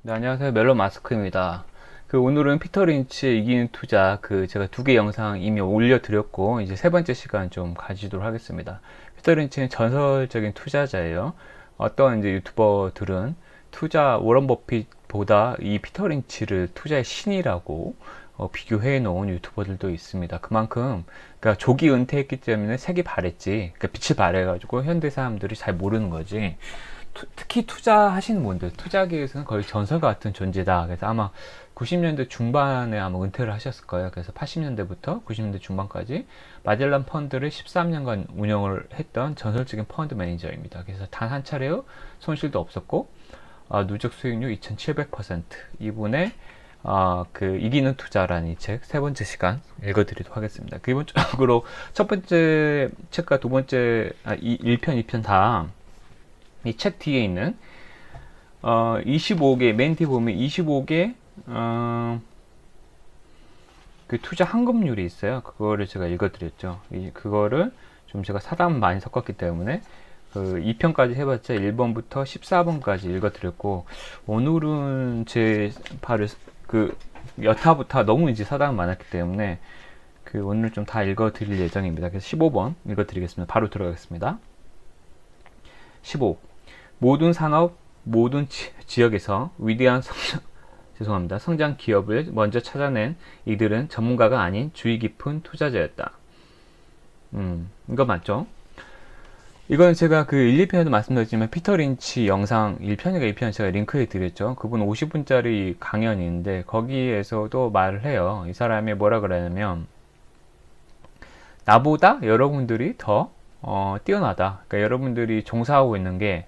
네, 안녕하세요. 멜론 마스크입니다. 오늘은 피터 린치의 이기는 투자, 제가 두 개 영상 이미 올려드렸고, 이제 세 번째 시간 좀 가지도록 하겠습니다. 피터 린치는 전설적인 투자자예요. 어떤 이제 유튜버들은 워런 버핏보다 이 피터 린치를 투자의 신이라고 비교해 놓은 유튜버들도 있습니다. 그만큼, 그러니까 조기 은퇴했기 때문에 색이 바랬지, 그러니까 빛이 바래가지고 현대 사람들이 잘 모르는 거지. 특히 투자하시는 분들, 투자계에서는 거의 전설 같은 존재다. 그래서 아마 90년대 중반에 아마 은퇴를 하셨을 거예요. 그래서 80년대부터 90년대 중반까지 마젤란 펀드를 13년간 운영을 했던 전설적인 펀드 매니저입니다. 그래서 단 한 차례의 손실도 없었고, 누적 수익률 2700%. 이분의 이기는 투자라는 이 책 세 번째 시간 읽어드리도록 하겠습니다. 기본적으로 첫 번째 책과 두 번째, 1편, 2편 다 이 책 뒤에 있는 25개 맨 뒤에 보면 25개 투자 환급률이 있어요. 그거를 제가 읽어드렸죠. 그거를 좀 제가 사담 많이 섞었기 때문에 2편까지 해봤자 1번부터 14번까지 읽어드렸고, 오늘은 제 발을 여타부터 너무 이제 사담이 많았기 때문에 오늘 좀 다 읽어드릴 예정입니다. 그래서 15번 읽어드리겠습니다. 바로 들어가겠습니다. 15. 모든 산업, 모든 지역에서 위대한 성장 기업을 먼저 찾아낸 이들은 전문가가 아닌 주의 깊은 투자자였다. 이거 맞죠? 이건 제가 1, 2편에도 말씀드렸지만 피터 린치 영상 1편인가 2편 제가 링크해 드렸죠. 그분 50분짜리 강연이 있는데 거기에서도 말을 해요. 이 사람이 뭐라 그러냐면, 나보다 여러분들이 더 뛰어나다. 그러니까 여러분들이 종사하고 있는 게,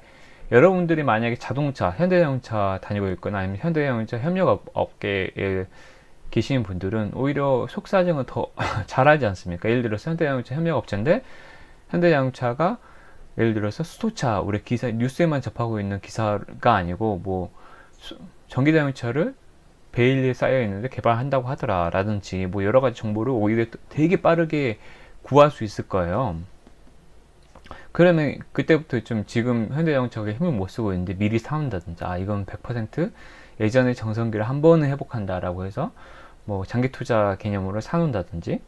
여러분들이 만약에 현대자동차 다니고 있거나 아니면 현대자동차 협력업계에 계시는 분들은 오히려 속사정은 더 잘하지 않습니까? 예를 들어서 현대자동차 협력업체인데, 현대자동차가 예를 들어서 수소차, 우리 기사 뉴스에만 접하고 있는 기사가 아니고, 전기자동차를 베일리에 쌓여 있는데 개발한다고 하더라 라든지, 여러 가지 정보를 오히려 되게 빠르게 구할 수 있을 거예요. 그러면 그때부터 좀 지금 현대자동차가 힘을 못 쓰고 있는데 미리 사온다든지, 이건 100% 예전의 정성기를 한 번은 회복한다라고 해서 장기 투자 개념으로 사놓는다든지,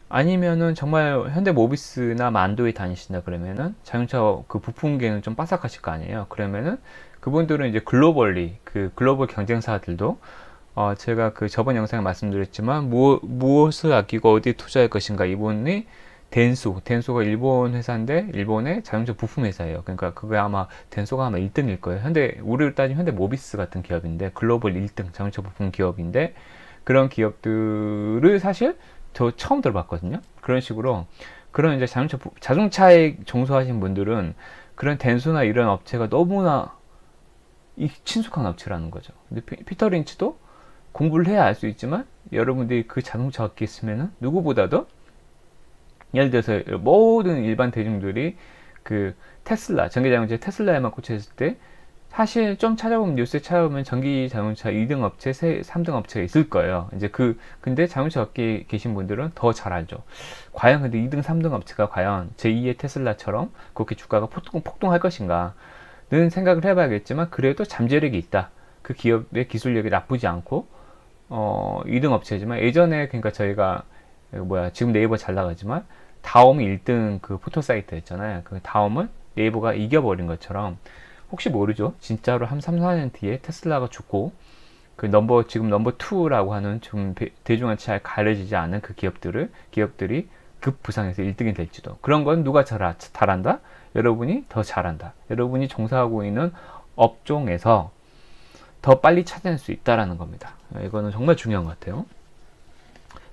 아니면은 정말 현대 모비스나 만도에 다니신다 그러면은 자동차 부품계는 좀 빠삭하실 거 아니에요. 그러면은 그분들은 이제 글로벌 경쟁사들도 제가 저번 영상에 말씀드렸지만, 무엇을 아끼고 어디에 투자할 것인가, 이분이 덴소가 일본 회사인데 일본의 자동차 부품 회사예요. 그러니까 그게 아마 덴소가 아마 1등일 거예요. 우리를 따지면 현대 모비스 같은 기업인데, 글로벌 1등 자동차 부품 기업인데, 그런 기업들을 사실 저 처음 들어봤거든요. 그런 식으로, 그런 이제 자동차에 종사하신 분들은 그런 덴소나 이런 업체가 너무나 친숙한 업체라는 거죠. 근데 피터 린치도 공부를 해야 알 수 있지만, 여러분들이 그 자동차 업계에 있으면은 누구보다도, 예를 들어서 모든 일반 대중들이 전기자동차 테슬라에만 꽂혀있을 때, 사실 좀 찾아보면, 뉴스에 찾아보면 전기자동차 2등 업체, 3등 업체가 있을 거예요. 근데 자동차 업계에 계신 분들은 더 잘 알죠. 과연 근데 2등, 3등 업체가 과연 제2의 테슬라처럼 그렇게 주가가 폭등할 것인가 는 생각을 해봐야겠지만, 그래도 잠재력이 있다. 그 기업의 기술력이 나쁘지 않고 2등 업체지만, 예전에 그러니까 저희가 지금 네이버 잘 나가지만 다음이 1등 포토 사이트였잖아요. 그 다음을 네이버가 이겨버린 것처럼, 혹시 모르죠. 진짜로 한 3, 4년 뒤에 테슬라가 죽고 지금 넘버 2라고 하는 좀 대중한테 잘 가려지지 않은 기업들이 급부상해서 1등이 될지도. 그런 건 누가 잘한다? 여러분이 더 잘한다. 여러분이 종사하고 있는 업종에서 더 빨리 찾아낼 수 있다라는 겁니다. 이거는 정말 중요한 것 같아요.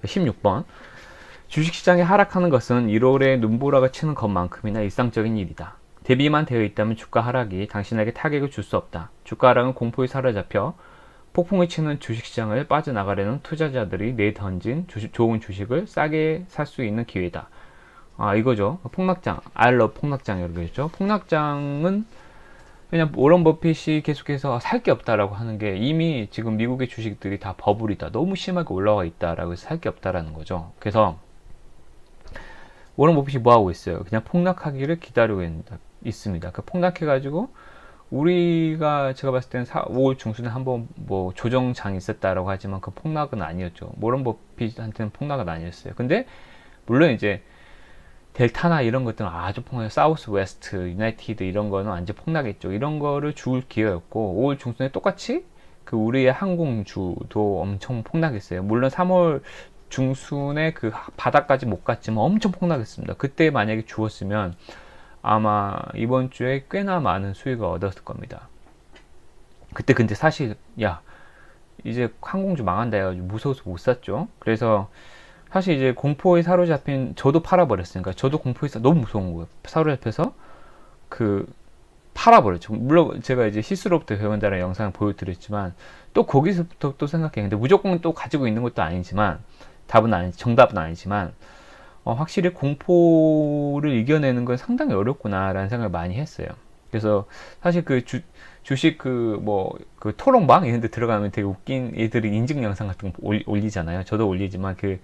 16번. 주식시장이 하락하는 것은 1월에 눈보라가 치는 것만큼이나 일상적인 일이다. 대비만 되어 있다면 주가 하락이 당신에게 타격을 줄 수 없다. 주가 하락은 공포에 사로잡혀 폭풍을 치는 주식시장을 빠져나가려는 투자자들이 내던진 좋은 주식을 싸게 살 수 있는 기회다. 이거죠. 폭락장, I love 폭락장이라고 했죠. 폭락장은 그냥 워런 버핏이 계속해서 살 게 없다라고 하는 게, 이미 지금 미국의 주식들이 다 버블이다, 너무 심하게 올라와 있다라고 해서 살 게 없다라는 거죠. 그래서 워런 버핏이 뭐 하고 있어요? 그냥 폭락하기를 기다리고 있습니다. 폭락해가지고 우리가 제가 봤을 때는 5월 중순에 한번 뭐 조정장이 있었다라고 하지만 그 폭락은 아니었죠. 모런 버핏한테는 폭락은 아니었어요. 근데 물론 이제 델타나 이런 것들은 아주 폭락, 사우스 웨스트, 유나이티드 이런 거는 완전 폭락했죠. 이런 거를 줄 기회였고 5월 중순에 똑같이 그 우리의 항공주도 엄청 폭락했어요. 물론 3월 중순에 그 바닥까지 못 갔지만 엄청 폭락했습니다. 그때 만약에 주었으면 아마 이번 주에 꽤나 많은 수익을 얻었을 겁니다. 그때 근데 사실 야 이제 항공주 망한다 해가지고 무서워서 못 샀죠. 그래서 사실 이제 공포에 사로잡힌 저도 팔아버렸으니까 저도 공포에 너무 무서운 거예요. 사로잡혀서 그 팔아버렸죠. 물론 제가 이제 실수로부터 배운다는 영상을 보여드렸지만 또 거기서부터 또 생각해. 근데 무조건 또 가지고 있는 것도 아니지만 정답은 아니지만 확실히 공포를 이겨내는 건 상당히 어렵구나라는 생각을 많이 했어요. 그래서 사실 그 주식 그 토론방 이런 데 들어가면 되게 웃긴 애들이 인증 영상 같은 거 올리잖아요. 저도 올리지만 그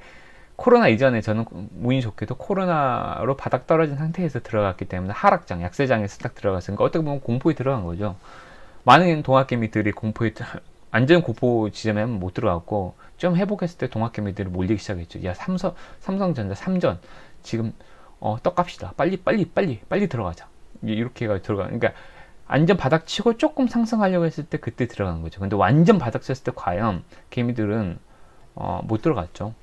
코로나 이전에 저는 운이 좋게도 코로나로 바닥 떨어진 상태에서 들어갔기 때문에 하락장, 약세장에서 딱 들어갔으니까 어떻게 보면 공포에 들어간 거죠. 많은 동학개미들이 완전 공포 지점에 못 들어갔고 좀 회복했을 때 동학개미들이 몰리기 시작했죠. 야 삼성전자 3전 지금 떡갑시다. 빨리 들어가자. 이렇게 해가 들어가. 그러니까 완전 바닥 치고 조금 상승하려고 했을 때 그때 들어간 거죠. 근데 완전 바닥 쳤을 때 과연 개미들은 못 들어갔죠.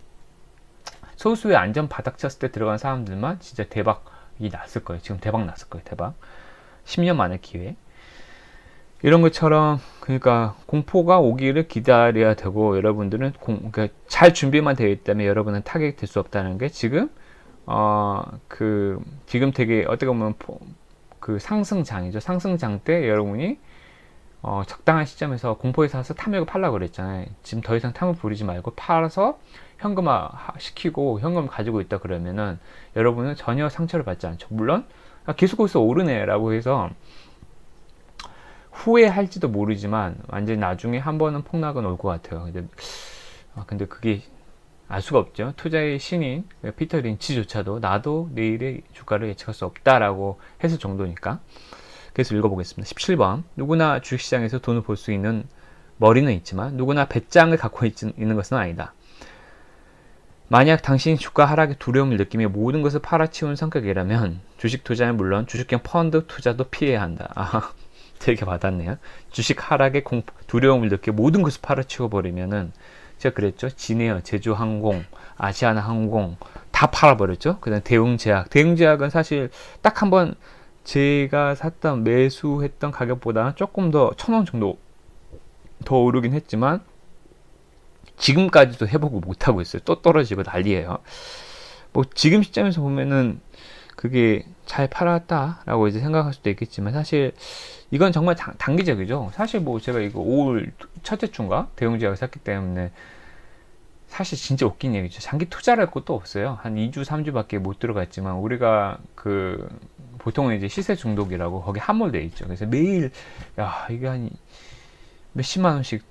소수의 안전 바닥 쳤을 때 들어간 사람들만 진짜 대박이 났을 거예요. 지금 대박 났을 거예요. 대박. 10년 만의 기회. 이런 것처럼 그러니까 공포가 오기를 기다려야 되고 여러분들은 그러니까 잘 준비만 되어 있다면 여러분은 타격이 될 수 없다는 게 지금 지금 되게 어떻게 보면 그 상승장이죠. 상승장 때 여러분이 적당한 시점에서 공포에 사서 탐욕을 팔라고 그랬잖아요. 지금 더 이상 탐욕 부리지 말고 팔아서 현금화 시키고 현금을 가지고 있다 그러면은 여러분은 전혀 상처를 받지 않죠. 물론 계속 거기서 오르네 라고 해서 후회할지도 모르지만 완전히 나중에 한 번은 폭락은 올 것 같아요. 근데 그게 알 수가 없죠. 투자의 신인 피터 린치조차도 나도 내일의 주가를 예측할 수 없다라고 했을 정도니까. 그래서 읽어보겠습니다. 17번 누구나 주식시장에서 돈을 벌 수 있는 머리는 있지만 누구나 배짱을 갖고 있는 것은 아니다. 만약 당신이 주가 하락의 두려움을 느끼며 모든 것을 팔아치운 성격이라면 주식 투자는 물론 주식형 펀드 투자도 피해야 한다. 되게 받았네요. 주식 하락의 두려움을 느끼며 모든 것을 팔아치워 버리면은 제가 그랬죠. 진에어, 제주항공, 아시아나항공 다 팔아버렸죠. 그다음 대웅제약은 사실 딱 한번 제가 매수했던 가격보다 조금 더 1,000원 정도 더 오르긴 했지만 지금까지도 회복을 못하고 있어요. 또 떨어지고 난리예요. 뭐 지금 시점에서 보면은 그게 잘 팔았다라고 이제 생각할 수도 있겠지만 사실 이건 정말 단기적이죠. 사실 뭐 제가 이거 5월 첫째 주인가 대웅제약을 샀기 때문에 사실 진짜 웃긴 얘기죠. 장기 투자를 할 것도 없어요. 한 2주, 3주밖에 못 들어갔지만 우리가 보통은 이제 시세 중독이라고 거기 함몰돼 있죠. 그래서 매일 이게 한 몇십만 원씩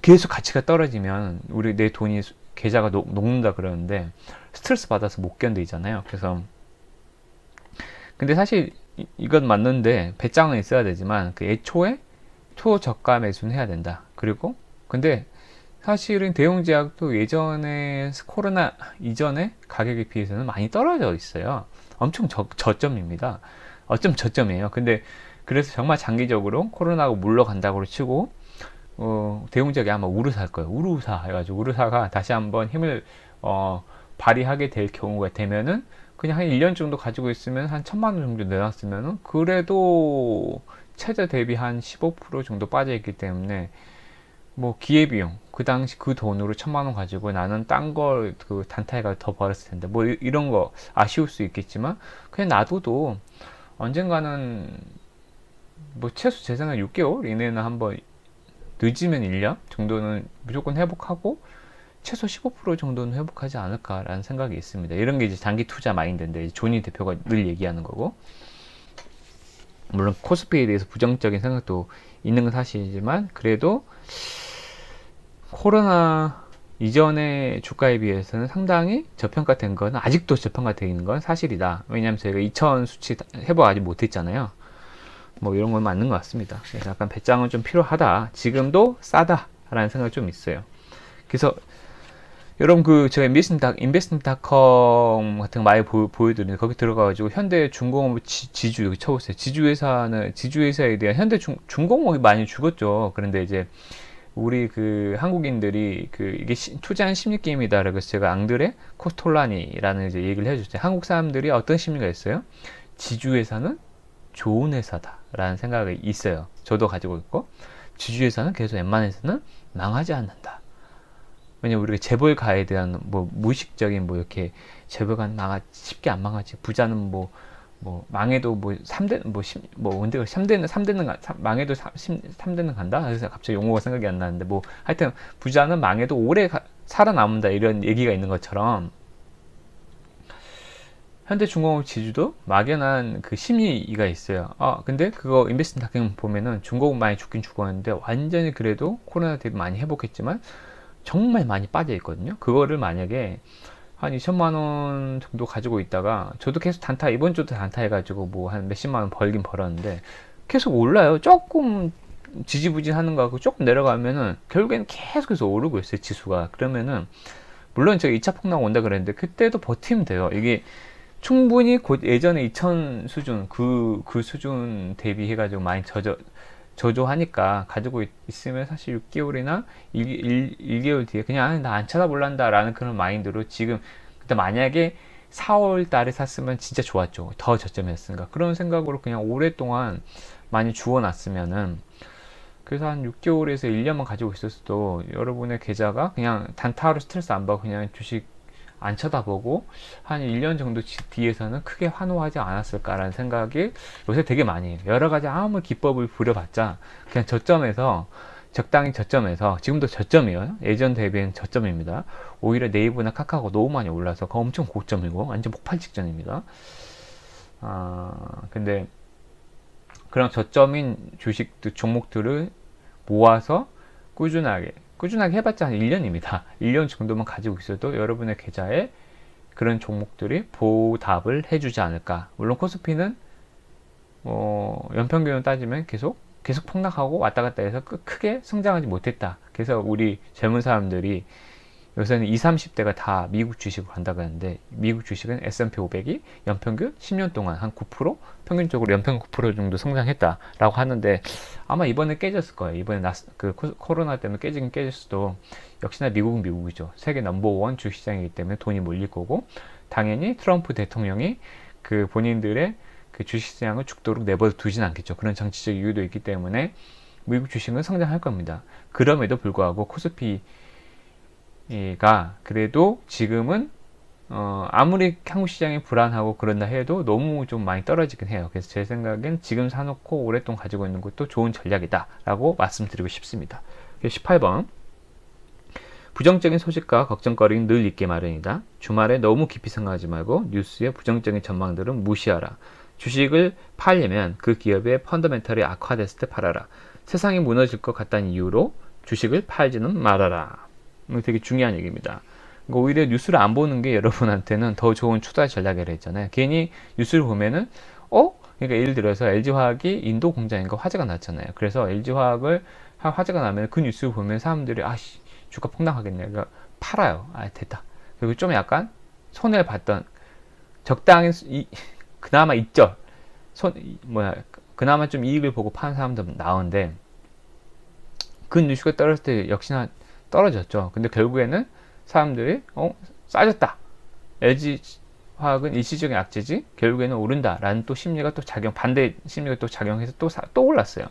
계속 가치가 떨어지면 내 돈이 계좌가 녹는다 그러는데 스트레스 받아서 못 견디잖아요. 그래서 근데 사실 이건 맞는데 배짱은 있어야 되지만 그 애초에 초저가 매수는 해야 된다. 그리고 근데 사실은 대웅제약도 예전에 코로나 이전에 가격에 비해서는 많이 떨어져 있어요. 엄청 저점입니다. 어쩜 저점이에요. 근데 그래서 정말 장기적으로 코로나가 물러간다고 치고 대웅제약이 아마 우르사일 거예요. 우르사 해가지고 우르사가 다시 한번 힘을 발휘하게 될 경우가 되면은 그냥 한 1년 정도 가지고 있으면 한 1,000만 원 정도 내놨으면은 그래도 최저 대비 한 15% 정도 빠져 있기 때문에 뭐 기회비용 그 당시 그 돈으로 1,000만 원 가지고 나는 딴 걸 그 단타에가 더 벌었을 텐데 뭐 이런 거 아쉬울 수 있겠지만 그냥 놔둬도 언젠가는 뭐 최소 제 생각 6개월 이내는 한번 늦으면 1년 정도는 무조건 회복하고 최소 15% 정도는 회복하지 않을까라는 생각이 있습니다. 이런 게 이제 장기 투자 마인드인데 조니 대표가 늘 얘기하는 거고 물론 코스피에 대해서 부정적인 생각도 있는 건 사실이지만 그래도 코로나 이전의 주가에 비해서는 상당히 저평가된 건 아직도 저평가되어 있는 건 사실이다. 왜냐하면 저희가 2000 수치 회복 아직 못했잖아요. 뭐 이런 건 맞는 것 같습니다. 그래서 약간 배짱은 좀 필요하다. 지금도 싸다라는 생각이 좀 있어요. 그래서 여러분 제가 인베스트닷컴 같은 거 많이 보여드리는데 거기 들어가가지고 현대중공업 지주 여기 쳐보세요. 지주회사에 대한 현대중공업이 많이 죽었죠. 그런데 이제 우리 한국인들이 이게 투자한 심리 게임이다. 그래서 제가 앙드레 코스톨라니라는 이제 얘기를 해줬어요. 한국 사람들이 어떤 심리가 있어요? 지주회사는 좋은 회사다라는 생각이 있어요. 저도 가지고 있고, 지주회사는 계속 웬만해서는 망하지 않는다. 왜냐면 우리가 재벌가에 대한 무의식적인 이렇게 재벌가는 쉽게 안 망하지. 부자는 망해도 3대는 간다? 그래서 갑자기 용어가 생각이 안 나는데 하여튼 부자는 망해도 오래 살아남는다 이런 얘기가 있는 것처럼 현대중공업 지주도 막연한 심리가 있어요. 근데 그거 인베스트닷컴 보면은 중공업 많이 죽긴 죽었는데 완전히 그래도 코로나 때 많이 회복했지만 정말 많이 빠져 있거든요. 그거를 만약에 한 2천만 원 정도 가지고 있다가 저도 계속 이번 주도 단타 해가지고 한 몇십만 원 벌긴 벌었는데 계속 올라요. 조금 지지부진 하는 거 같고 조금 내려가면은 결국에는 계속해서 오르고 있어요. 지수가. 그러면은 물론 제가 2차 폭락 온다 그랬는데 그때도 버티면 돼요. 이게 충분히 예전에 2000 수준 그 수준 대비해가지고 많이 저조하니까 가지고 있으면 사실 6개월이나 1개월 뒤에 그냥 나 안 쳐다볼란다 라는 그런 마인드로 지금 근데 만약에 4월 달에 샀으면 진짜 좋았죠. 더 저점이었으니까. 그런 생각으로 그냥 오랫동안 많이 주워놨으면은 그래서 한 6개월에서 1년만 가지고 있었어도 여러분의 계좌가 그냥 단타로 스트레스 안 받고 그냥 주식 안 쳐다보고 한 1년 정도 뒤에서는 크게 환호하지 않았을까라는 생각이 요새 되게 많이 해요. 여러 가지 아무리 기법을 부려봤자 그냥 적당히 저점에서 지금도 저점이에요. 예전 대비는 저점입니다. 오히려 네이버나 카카오가 너무 많이 올라서 그거 엄청 고점이고 완전 폭발 직전입니다. 근데 그런 저점인 종목들을 모아서 꾸준하게 해봤자 한 1년입니다. 1년 정도만 가지고 있어도 여러분의 계좌에 그런 종목들이 보답을 해주지 않을까. 물론 코스피는 연평균을 따지면 계속 폭락하고 왔다 갔다 해서 크게 성장하지 못했다. 그래서 우리 젊은 사람들이 요새는 20, 30대가 다 미국 주식으로 간다고 하는데 미국 주식은 S&P 500이 연평균 10년 동안 한 9% 평균적으로 연평균 9% 정도 성장했다라고 하는데 아마 이번에 깨졌을 거예요. 이번에 코로나 때문에 깨질 수도 역시나 미국은 미국이죠. 세계 넘버원 주식시장이기 때문에 돈이 몰릴 거고 당연히 트럼프 대통령이 본인들의 주식시장을 죽도록 내버려 두진 않겠죠. 그런 정치적 이유도 있기 때문에 미국 주식은 성장할 겁니다. 그럼에도 불구하고 코스피 가 그래도 지금은 아무리 한국 시장이 불안하고 그런다 해도 너무 좀 많이 떨어지긴 해요. 그래서 제 생각엔 지금 사놓고 오랫동안 가지고 있는 것도 좋은 전략이다 라고 말씀드리고 싶습니다. 18번 부정적인 소식과 걱정거리는 늘 있게 마련이다. 주말에 너무 깊이 생각하지 말고 뉴스의 부정적인 전망들은 무시하라. 주식을 팔려면 그 기업의 펀더멘털이 악화됐을 때 팔아라. 세상이 무너질 것 같다는 이유로 주식을 팔지는 말아라. 되게 중요한 얘기입니다. 오히려 뉴스를 안 보는 게 여러분한테는 더 좋은 투자 전략이라 했잖아요. 괜히 뉴스를 보면은 그러니까 예를 들어서 LG화학이 인도 공장인가 화재가 났잖아요. 그래서 LG화학을 화재가 나면 그 뉴스를 보면 사람들이 주가 폭락하겠네. 그러니까 팔아요. 됐다. 그리고 좀 약간 손해를 봤던 적당히 그나마 있죠. 그나마 좀 이익을 보고 파는 사람도 나오는데 그 뉴스가 떨어질 때 역시나 떨어졌죠. 근데 결국에는 사람들이 싸졌다. LG화학은 일시적인 악재지 결국에는 오른다라는 또 심리가 또 반대 심리가 또 작용해서 또 올랐어요.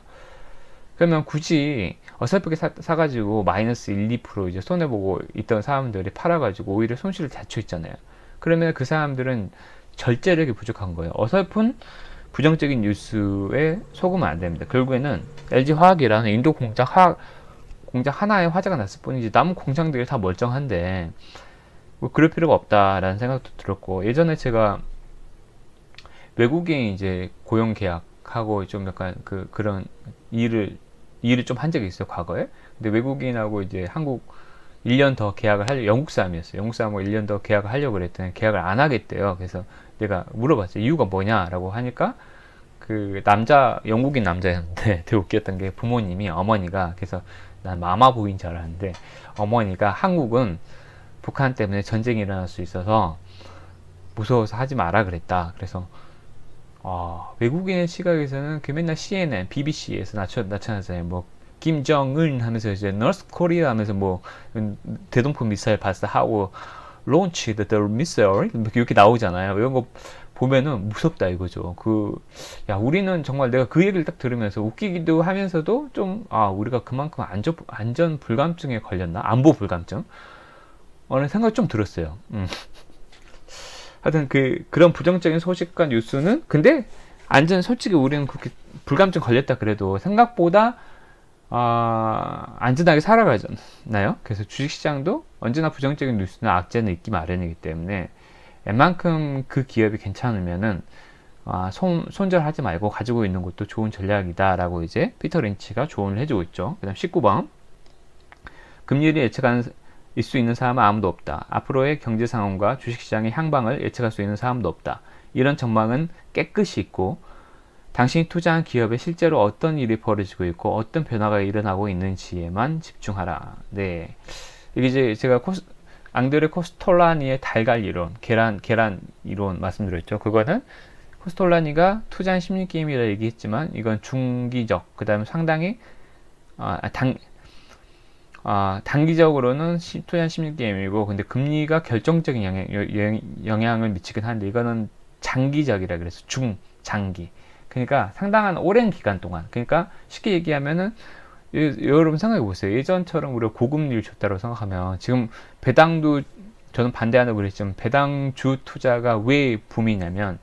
그러면 굳이 어설프게 사가지고 마이너스 1, 2% 이제 손해보고 있던 사람들이 팔아가지고 오히려 손실을 자초 있잖아요. 그러면 그 사람들은 절제력이 부족한 거예요. 어설픈 부정적인 뉴스에 속으면 안 됩니다. 결국에는 LG화학이라는 인도 공장 하나에 화재가 났을 뿐이지 남은 공장들이 다 멀쩡한데 그럴 필요가 없다라는 생각도 들었고 예전에 제가 외국인 이제 고용 계약하고 좀 약간 그런 일을 좀 한 적이 있어요 과거에. 근데 외국인하고 이제 한국 1년 더 계약을 영국 사람이었어요. 영국 사람하고 1년 더 계약을 하려고 그랬더니 계약을 안 하겠대요. 그래서 내가 물어봤어요. 이유가 뭐냐라고 하니까 그 영국인 남자였는데 되게 웃겼던 게 부모님이 어머니가 그래서 난 마마 보인 줄 알았는데 어머니가 한국은 북한 때문에 전쟁이 일어날 수 있어서 무서워서 하지 마라 그랬다. 그래서 외국인의 시각에서는 그 맨날 CNN, BBC에서 나타나잖아요. 뭐 김정은 하면서 이제 North Korea 하면서 뭐 대동포 미사일 발사하고 launched the missile 이렇게 나오잖아요. 이런 거 보면은 무섭다 이거죠. 우리는 정말 내가 그 얘기를 딱 들으면서 웃기기도 하면서도 좀 우리가 그만큼 안전 불감증에 걸렸나? 안보 불감증? 어느 생각이 좀 들었어요. 하여튼 그런 부정적인 소식과 뉴스는 근데 솔직히 우리는 그렇게 불감증 걸렸다 그래도 생각보다 안전하게 살아가잖아요. 그래서 주식시장도 언제나 부정적인 뉴스나 악재는 있기 마련이기 때문에 웬만큼 그 기업이 괜찮으면은 손절하지 말고 가지고 있는 것도 좋은 전략이다라고 이제 피터 린치가 조언을 해주고 있죠. 그 다음 19번 금리를 예측할 수 있는 사람은 아무도 없다. 앞으로의 경제 상황과 주식시장의 향방을 예측할 수 있는 사람도 없다. 이런 전망은 깨끗이 있고 당신이 투자한 기업에 실제로 어떤 일이 벌어지고 있고 어떤 변화가 일어나고 있는지에만 집중하라. 네, 이게 이제 제가 앙드레 코스톨라니의 달걀 이론, 계란 이론 말씀드렸죠. 그거는 코스톨라니가 투자한 심리 게임이라 얘기했지만 이건 중기적, 그 다음에 상당히 단기적으로는 투자한 심리 게임이고, 근데 금리가 결정적인 영향을 미치긴 하는데 이거는 장기적이라 그래서 중장기. 그러니까 상당한 오랜 기간 동안. 그러니까 쉽게 얘기하면은 여러분 생각해 보세요. 예전처럼 우리가 고금리를 줬다고 생각하면 지금 배당도 저는 반대한다고 그랬지만 배당주 투자가 왜 붐이냐면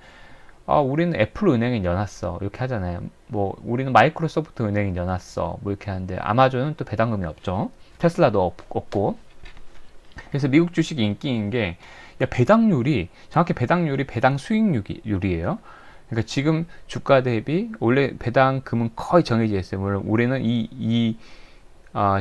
우리는 애플 은행에 넣어놨어 이렇게 하잖아요. 뭐 우리는 마이크로소프트 은행에 넣어놨어 뭐 이렇게 하는데 아마존은 또 배당금이 없죠. 테슬라도 없고. 그래서 미국 주식이 인기인 게 배당률이 정확히 배당 수익률이에요. 그러니까 지금 주가 대비 원래 배당금은 거의 정해져 있어요. 물론 우리는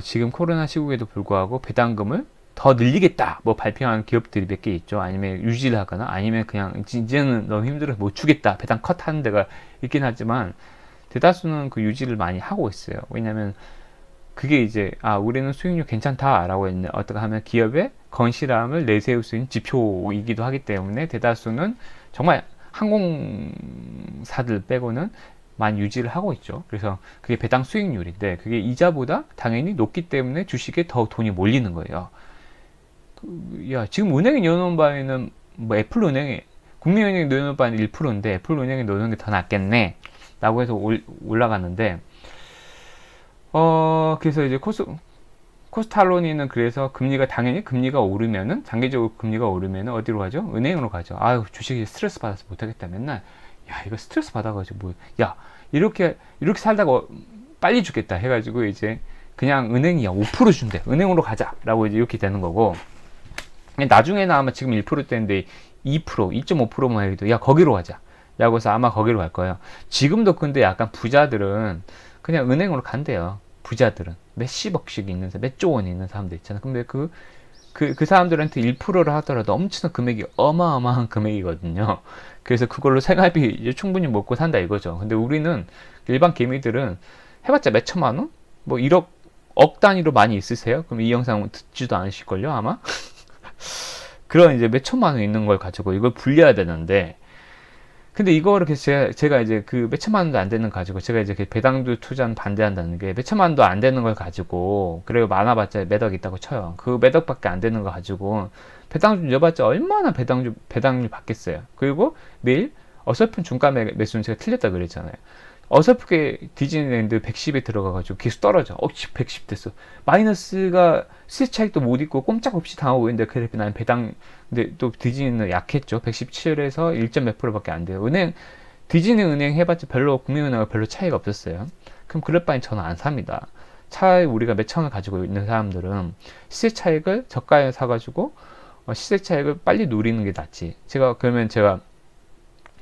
지금 코로나 시국에도 불구하고 배당금을 더 늘리겠다 뭐 발표하는 기업들이 몇 개 있죠. 아니면 유지를 하거나 아니면 그냥 이제는 너무 힘들어서 못 주겠다 배당 컷 하는 데가 있긴 하지만 대다수는 그 유지를 많이 하고 있어요. 왜냐하면 그게 이제 우리는 수익률 괜찮다라고 했는데 어떻게 하면 기업의 건실함을 내세울 수 있는 지표이기도 하기 때문에 대다수는 정말 항공사들 빼고는 많이 유지를 하고 있죠. 그래서 그게 배당 수익률인데 그게 이자보다 당연히 높기 때문에 주식에 더 돈이 몰리는 거예요. 지금 은행에 넣어놓은 바에는 뭐 국민은행에 넣어놓은 바에는 1%인데 애플은행에 넣는 게 더 낫겠네 라고 해서 올라갔는데 그래서 이제 코스탈로니는 그래서 당연히 금리가 오르면은 장기적으로 금리가 오르면은 어디로 가죠? 은행으로 가죠. 주식이 스트레스 받아서 못하겠다 맨날. 이거 스트레스 받아가지고 이렇게 살다가 빨리 죽겠다 해가지고 이제 그냥 은행이 5% 준대. 은행으로 가자라고 이제 이렇게 되는 거고. 나중에는 아마 지금 1%대인데 2%, 2.5%만 해도 거기로 가자. 라고 해서 아마 거기로 갈 거예요. 지금도 근데 약간 부자들은 그냥 은행으로 간대요. 부자들은 몇십억씩 있는 몇조 원이 있는 사람들 있잖아. 근데 그 사람들한테 1%를 하더라도 엄청난 금액이 어마어마한 금액이거든요. 그래서 그걸로 생활비 이제 충분히 먹고 산다 이거죠. 근데 우리는 일반 개미들은 해봤자 몇 천만 원? 뭐 1억 단위로 많이 있으세요? 그럼 이 영상 듣지도 않으실걸요 아마? 그런 이제 몇 천만 원 있는 걸 가지고 이걸 불려야 되는데 근데 이거를 제가 이제 그 몇천만 원도 안 되는 거 가지고 제가 이제 배당주 투자는 반대한다는 게 몇천만 원도 안 되는 걸 가지고 그리고 많아봤자 몇 억 있다고 쳐요. 그 몇 억밖에 안 되는 거 가지고 배당주 넣어봤자 얼마나 배당률 받겠어요. 그리고 매일 어설픈 중가 매수는 제가 틀렸다 그랬잖아요. 어설프게 디즈니랜드 110에 들어가가지고 계속 떨어져. 110 됐어. 마이너스가 수익 차익도 못 있고 꼼짝없이 당하고 있는데 그래도 난 근데 또 디즈니는 약했죠. 117에서 1점 몇 %밖에 안 돼요. 디즈니 은행 해봤자 국민은행과 별로 차이가 없었어요. 그럼 그럴 바엔 저는 안 삽니다. 차라리 우리가 몇 천을 가지고 있는 사람들은 시세 차익을 저가에 사가지고 시세 차익을 빨리 누리는 게 낫지. 그러면 제가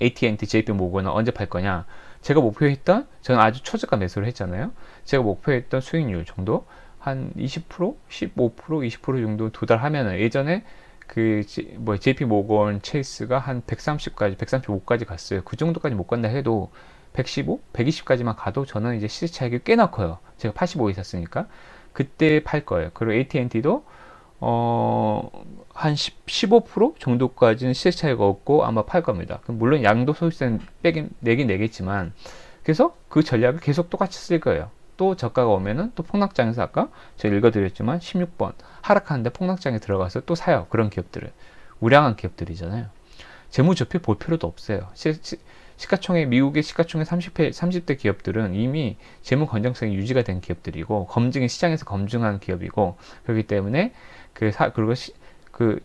AT&T, JP 모건은 언제 팔 거냐? 제가 목표했던, 저는 아주 초저가 매수를 했잖아요. 제가 목표했던 수익률 정도 한 20%, 15%, 20% 정도 도달하면은 예전에 JP 모건 체이스가 한 130까지, 135까지 갔어요. 그 정도까지 못 간다 해도 115, 120까지만 가도 저는 이제 시세 차익이 꽤나 커요. 제가 85에 샀으니까 그때 팔 거예요. 그리고 AT&T도 한 15% 정도까지는 시세 차이가 없고 아마 팔 겁니다. 물론 양도소득세는 내긴 내겠지만, 그래서 그 전략을 계속 똑같이 쓸 거예요. 또 저가가 오면은 또 폭락장에서 아까 제가 읽어드렸지만 16번 하락하는데 폭락장에 들어가서 또 사요. 그런 기업들을. 우량한 기업들이잖아요. 재무제표 볼 필요도 없어요. 시가총액, 미국의 시가총액 30대 기업들은 이미 재무 건전성이 유지가 된 기업들이고, 시장에서 검증한 기업이고, 그렇기 때문에 그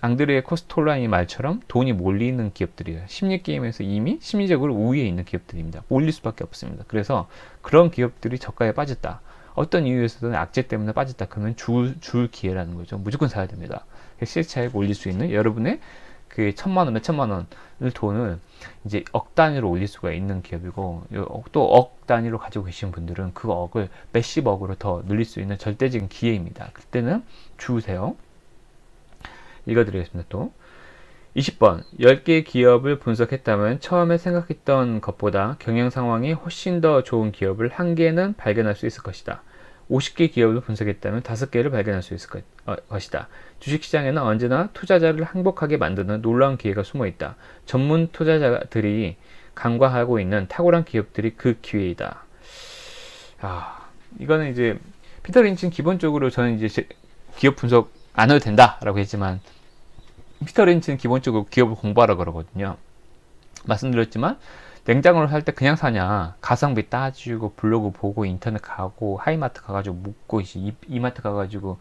앙드레 코스톨라니 말처럼 돈이 몰리는 기업들이에요. 심리게임에서 이미 심리적으로 우위에 있는 기업들입니다. 몰릴 수밖에 없습니다. 그래서 그런 기업들이 저가에 빠졌다. 어떤 이유에서든 악재 때문에 빠졌다. 그러면 줄 기회라는 거죠. 무조건 사야 됩니다. 시세 차익 올릴 수 있는 여러분의 그 1,000만 원, 몇천만 원을 돈을 이제 억 단위로 올릴 수가 있는 기업이고, 또 억 단위로 가지고 계신 분들은 그 억을 몇십억으로 더 늘릴 수 있는 절대적인 기회입니다. 그때는 주세요. 읽어드리겠습니다. 또 20번 10개의 기업을 분석했다면 처음에 생각했던 것보다 경영 상황이 훨씬 더 좋은 기업을 1개는 발견할 수 있을 것이다. 50개 기업을 분석했다면 5개를 발견할 수 있을 것이다. 주식시장에는 언제나 투자자를 행복하게 만드는 놀라운 기회가 숨어있다. 전문 투자자들이 간과하고 있는 탁월한 기업들이 그 기회이다. 이거는 이제 피터 린치는 기본적으로 저는 이제 기업 분석 안 해도 된다라고 했지만, 피터 린치는 기본적으로 기업을 공부하라 그러거든요. 말씀드렸지만 냉장고를 살 때 그냥 사냐, 가성비 따지고 블로그 보고 인터넷 가고 하이마트 가가지고 묻고, 이마트 가가지고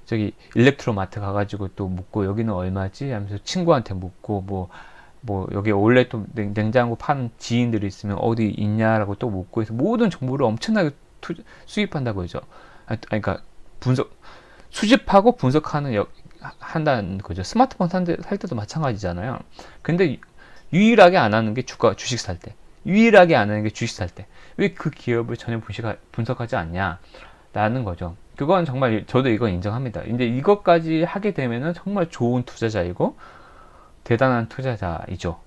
저기 일렉트로마트 가가지고 또 묻고, 여기는 얼마지 하면서 친구한테 묻고, 뭐 여기 원래 또 냉장고 파는 지인들이 있으면 어디 있냐라고 또 묻고 해서 모든 정보를 엄청나게 수입한다고 하죠. 그러니까 수집하고 한다는 거죠. 스마트폰 살 때도 마찬가지잖아요. 근데 유일하게 안 하는 게 주식 살 때. 유일하게 안 하는 게 주식 살 때. 왜 그 기업을 전혀 분석하지 않냐? 라는 거죠. 그건 정말 저도 이건 인정합니다. 이제 이것까지 하게 되면은 정말 좋은 투자자이고 대단한 투자자이죠.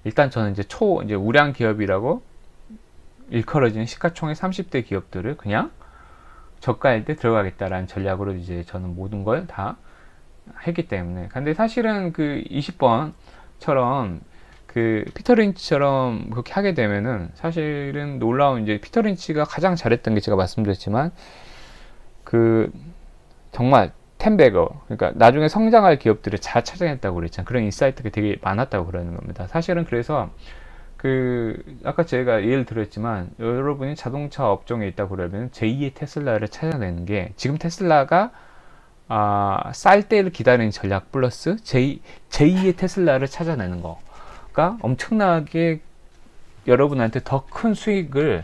일단 저는 이제 우량 기업이라고 일컬어지는 시가총액 30대 기업들을 그냥 저가일 때 들어가겠다라는 전략으로 이제 저는 모든 걸 다 했기 때문에. 근데 사실은 그 20번처럼 그 피터 린치처럼 그렇게 하게 되면은 사실은 놀라운, 이제 피터 린치가 가장 잘했던 게 제가 말씀드렸지만 그 정말 10배거, 그러니까 나중에 성장할 기업들을 잘 찾아냈다고 그랬잖아요. 그런 인사이트가 되게 많았다고 그러는 겁니다. 사실은 그래서 아까 제가 예를 들었지만, 여러분이 자동차 업종에 있다 그러면 제2의 테슬라를 찾아내는 게, 지금 테슬라가 쌀 때를 기다리는 전략 플러스 제2의 테슬라를 찾아내는 거가 엄청나게 여러분한테 더 큰 수익을,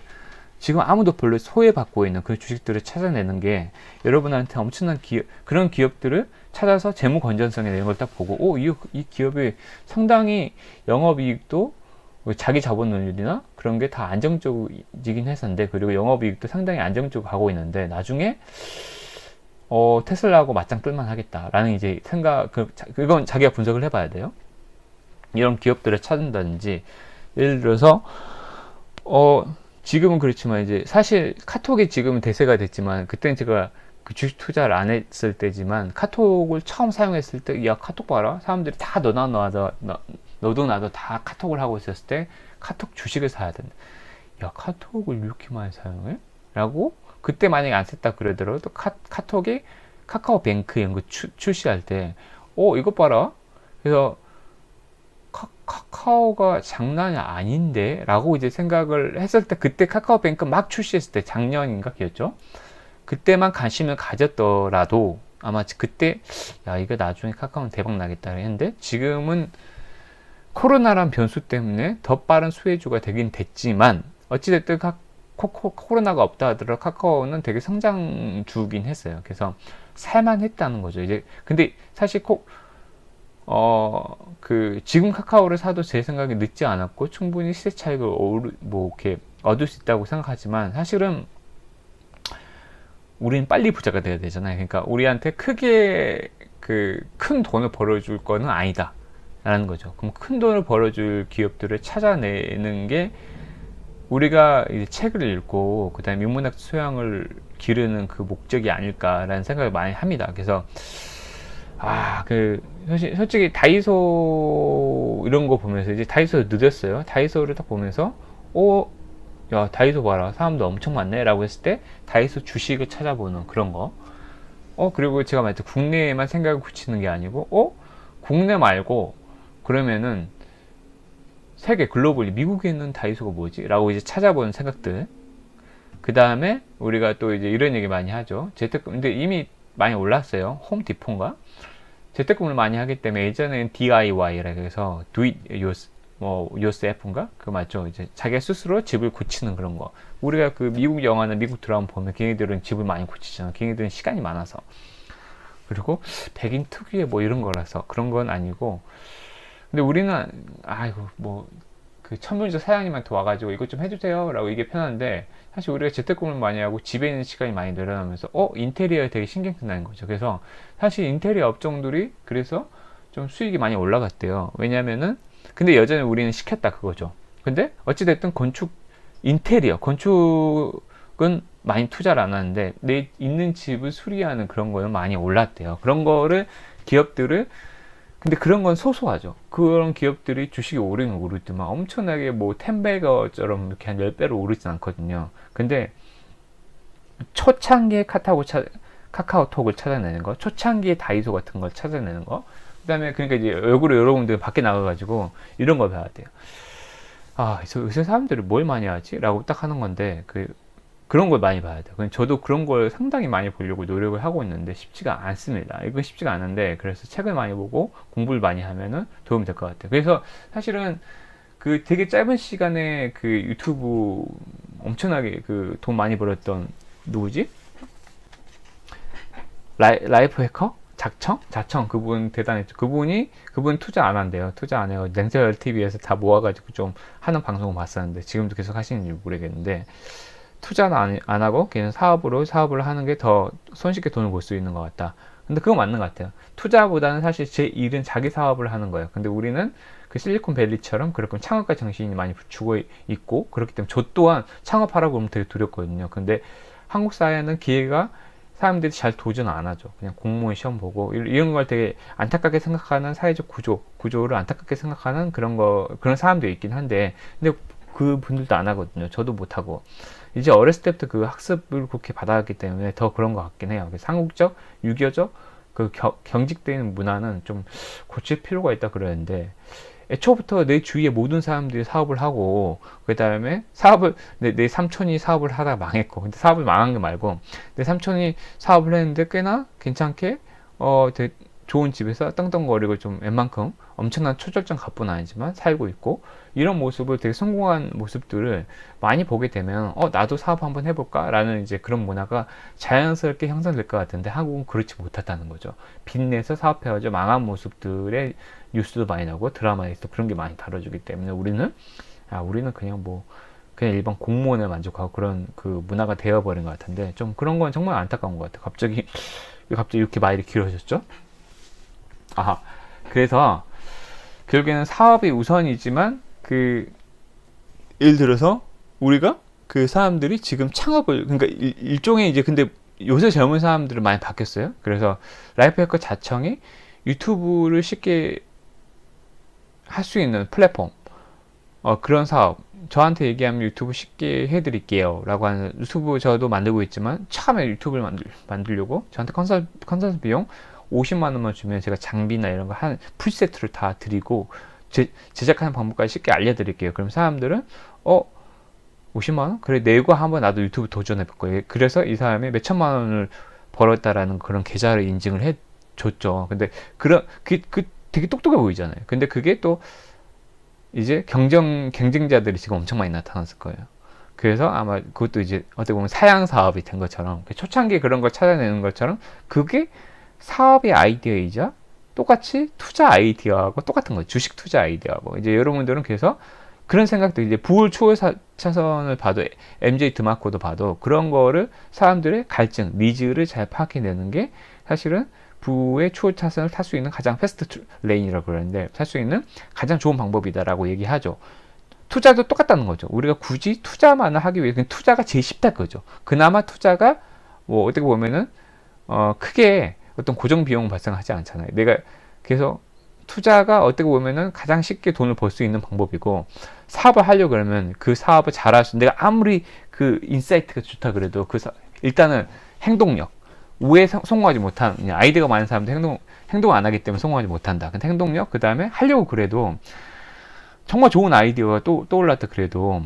지금 아무도 별로 소외받고 있는 그 주식들을 찾아내는 게 여러분한테 엄청난 그런 기업들을 찾아서 재무 건전성에 대한 걸 딱 보고, 이 기업이 상당히 영업이익도 자기 자본율이나 그런 게 다 안정적이긴 해서인데, 그리고 영업이익도 상당히 안정적으로 가고 있는데, 나중에 테슬라하고 맞짱 뜰만 하겠다라는 이제 그건 자기가 분석을 해봐야 돼요. 이런 기업들을 찾는다든지, 예를 들어서 지금은 그렇지만 이제 사실 카톡이 지금은 대세가 됐지만, 그때는 제가 그 주식 투자를 안 했을 때지만 카톡을 처음 사용했을 때, 야 카톡 봐라, 사람들이 다 너도 나도 다 카톡을 하고 있었을 때 카톡 주식을 사야 된다. 야 카톡을 이렇게 많이 사용해? 라고, 그때 만약에 안 썼다 그러더라도 카톡이 카카오뱅크 이런 거 출시할 때 이것 봐라, 그래서 카카오가 장난이 아닌데 라고 이제 생각을 했을 때, 그때 카카오뱅크 막 출시했을 때, 작년인가 기였죠. 그때만 관심을 가졌더라도 아마 그때 야 이거 나중에 카카오는 대박 나겠다 했는데, 지금은 코로나란 변수 때문에 더 빠른 수혜주가 되긴 됐지만, 어찌됐든 코로나가 없다 하더라도 카카오는 되게 성장주긴 했어요. 그래서 살만했다는 거죠. 이제 근데 사실 지금 카카오를 사도 제 생각에 늦지 않았고 충분히 시세 차익을 이렇게 얻을 수 있다고 생각하지만, 사실은 우리는 빨리 부자가 돼야 되잖아요. 그러니까 우리한테 크게 큰 돈을 벌어줄 거는 아니다. 라는 거죠. 그럼 큰 돈을 벌어줄 기업들을 찾아내는 게 우리가 이제 책을 읽고 그 다음에 인문학 소양을 기르는 그 목적이 아닐까라는 생각을 많이 합니다. 그래서 솔직히 다이소 이런 거 보면서 이제 다이소 늦었어요. 다이소를 딱 보면서 야 다이소 봐라 사람도 엄청 많네 라고 했을 때 다이소 주식을 찾아보는 그런 거. 그리고 제가 말했죠. 국내에만 생각을 굳히는 게 아니고 국내 말고 그러면은 세계 글로벌리 미국에 있는 다이소가 뭐지? 라고 이제 찾아보는 생각들. 그 다음에 우리가 또 이제 이런 얘기 많이 하죠. 재택근 근데 이미 많이 올랐어요. 홈디포인가? 재택근무를 많이 하기 때문에 예전에는 DIY라고 해서 Do it yourself인가? 그 맞죠? 이제 자기가 스스로 집을 고치는 그런 거. 우리가 그 미국 영화나 미국 드라마 보면 걔네들은 집을 많이 고치잖아. 걔네들은 시간이 많아서. 그리고 백인 특유의 뭐 이런 거라서 그런 건 아니고. 근데 우리는 그 천문조 사장님한테 와가지고 이것 좀 해주세요 라고 이게 편한데 사실 우리가 재택근무를 많이 하고 집에 있는 시간이 많이 늘어나면서 인테리어에 되게 신경 쓴다는 거죠. 그래서 사실 인테리어 업종들이 그래서 좀 수익이 많이 올라갔대요. 왜냐면은 근데 여전히 우리는 시켰다 그거죠. 근데 어찌됐든 건축은 많이 투자를 안 하는데 내 있는 집을 수리하는 그런 거는 많이 올랐대요. 그런 거를 기업들을 근데 그런 건 소소하죠. 그런 기업들이 주식이 오르긴 오르지만 엄청나게 뭐 텐베거처럼 이렇게 한 10배로 오르진 않거든요. 근데 초창기에 카카오톡을 찾아내는 거, 초창기에 다이소 같은 걸 찾아내는 거, 그 다음에 그러니까 이제 역으로 여러분들 밖에 나가가지고 이런 걸 봐야 돼요. 요새 사람들이 뭘 많이 하지? 라고 딱 하는 건데, 그런 걸 많이 봐야 돼요. 저도 그런 걸 상당히 많이 보려고 노력을 하고 있는데 쉽지가 않습니다. 이건 쉽지가 않은데 그래서 책을 많이 보고 공부를 많이 하면은 도움이 될 것 같아요. 그래서 사실은 그 되게 짧은 시간에 그 유튜브 엄청나게 그 돈 많이 벌었던 누구지? 라이프 해커? 자청 그분 대단했죠. 그분 투자 안 한대요. 투자 안 해요. 냉철 TV에서 다 모아가지고 좀 하는 방송을 봤었는데 지금도 계속 하시는지 모르겠는데 투자는 안 하고 그냥 사업을 하는 게 더 손쉽게 돈을 벌 수 있는 것 같다. 근데 그거 맞는 것 같아요. 투자보다는 사실 제 일은 자기 사업을 하는 거예요. 근데 우리는 그 실리콘밸리처럼 그렇게 창업가 정신이 많이 죽어 있고 그렇기 때문에 저 또한 창업하라고 하면 되게 두렵거든요. 근데 한국 사회는 기회가 사람들이 잘 도전 안 하죠. 그냥 공무원 시험 보고 이런 걸 되게 안타깝게 생각하는 사회적 구조를 안타깝게 생각하는 그런 사람도 있긴 한데 근데 그 분들도 안 하거든요. 저도 못 하고 이제 어렸을 때부터 그 학습을 그렇게 받아왔기 때문에 더 그런 것 같긴 해요. 삼국적, 유교적 그 경직되는 문화는 좀 고칠 필요가 있다 그러는데 애초부터 내 주위의 모든 사람들이 사업을 하고 그 다음에 내 삼촌이 사업을 하다가 망했고 근데 사업을 망한 게 말고 내 삼촌이 사업을 했는데 꽤나 괜찮게 되게 좋은 집에서 떵떵거리고 좀 웬만큼 엄청난 초절정 갑부는 아니지만 살고 있고 이런 모습을 되게 성공한 모습들을 많이 보게 되면 나도 사업 한번 해볼까 라는 이제 그런 문화가 자연스럽게 형성될 것 같은데 한국은 그렇지 못하다는 거죠. 빚내서 사업해가지고 망한 모습들의 뉴스도 많이 나오고 드라마에서 그런 게 많이 다뤄주기 때문에 우리는 그냥 그냥 일반 공무원에 만족하고 그런 그 문화가 되어버린 것 같은데 좀 그런 건 정말 안타까운 것 같아요. 갑자기 이렇게 말이 길어졌죠? 그래서 결국에는 사업이 우선이지만 예를 들어서 우리가 그 사람들이 지금 창업을 그러니까 일종의 이제 근데 요새 젊은 사람들은 많이 바뀌었어요. 그래서 라이프 해커 자청이 유튜브를 쉽게 할 수 있는 플랫폼 그런 사업 저한테 얘기하면 유튜브 쉽게 해드릴게요 라고 하는 유튜브 저도 만들고 있지만 처음에 유튜브를 만들려고 저한테 컨설팅 비용 50만 원만 주면 제가 장비나 이런 거 한 풀세트를 다 드리고 제작하는 방법까지 쉽게 알려드릴게요. 그럼 사람들은 50만 원? 그래 내고 한번 나도 유튜브 도전해 볼 거예요. 그래서 이 사람이 몇 천만 원을 벌었다라는 그런 계좌를 인증을 해줬죠. 근데 되게 똑똑해 보이잖아요. 근데 그게 또 이제 경쟁자들이 지금 엄청 많이 나타났을 거예요. 그래서 아마 그것도 이제 어떻게 보면 사양 사업이 된 것처럼 초창기에 그런 걸 찾아내는 것처럼 그게 사업의 아이디어이자 똑같이 투자 아이디어하고 똑같은 거예요. 주식 투자 아이디어하고 이제 여러분들은 그래서 그런 생각도 이제 부울 초월 차선을 봐도 MJ 드마코도 봐도 그런 거를 사람들의 갈증, 니즈를 잘 파악해내는 게 사실은 부의 추월 차선을 탈 수 있는 가장 패스트 레인이라고 그러는데 탈 수 있는 가장 좋은 방법이다라고 얘기하죠. 투자도 똑같다는 거죠. 우리가 굳이 투자만을 하기 위해 투자가 제일 쉽다 그죠. 그나마 투자가 뭐 어떻게 보면은 크게 어떤 고정 비용 발생하지 않잖아요. 내가 그래서 투자가 어떻게 보면은 가장 쉽게 돈을 벌 수 있는 방법이고 사업을 하려고 그러면 그 사업을 잘할 수 내가 아무리 그 인사이트가 좋다 그래도 일단은 행동력 우에 성공하지 못한 아이디어가 많은 사람도 행동 안 하기 때문에 성공하지 못한다. 근데 행동력 그 다음에 하려고 그래도 정말 좋은 아이디어가 떠올랐다 그래도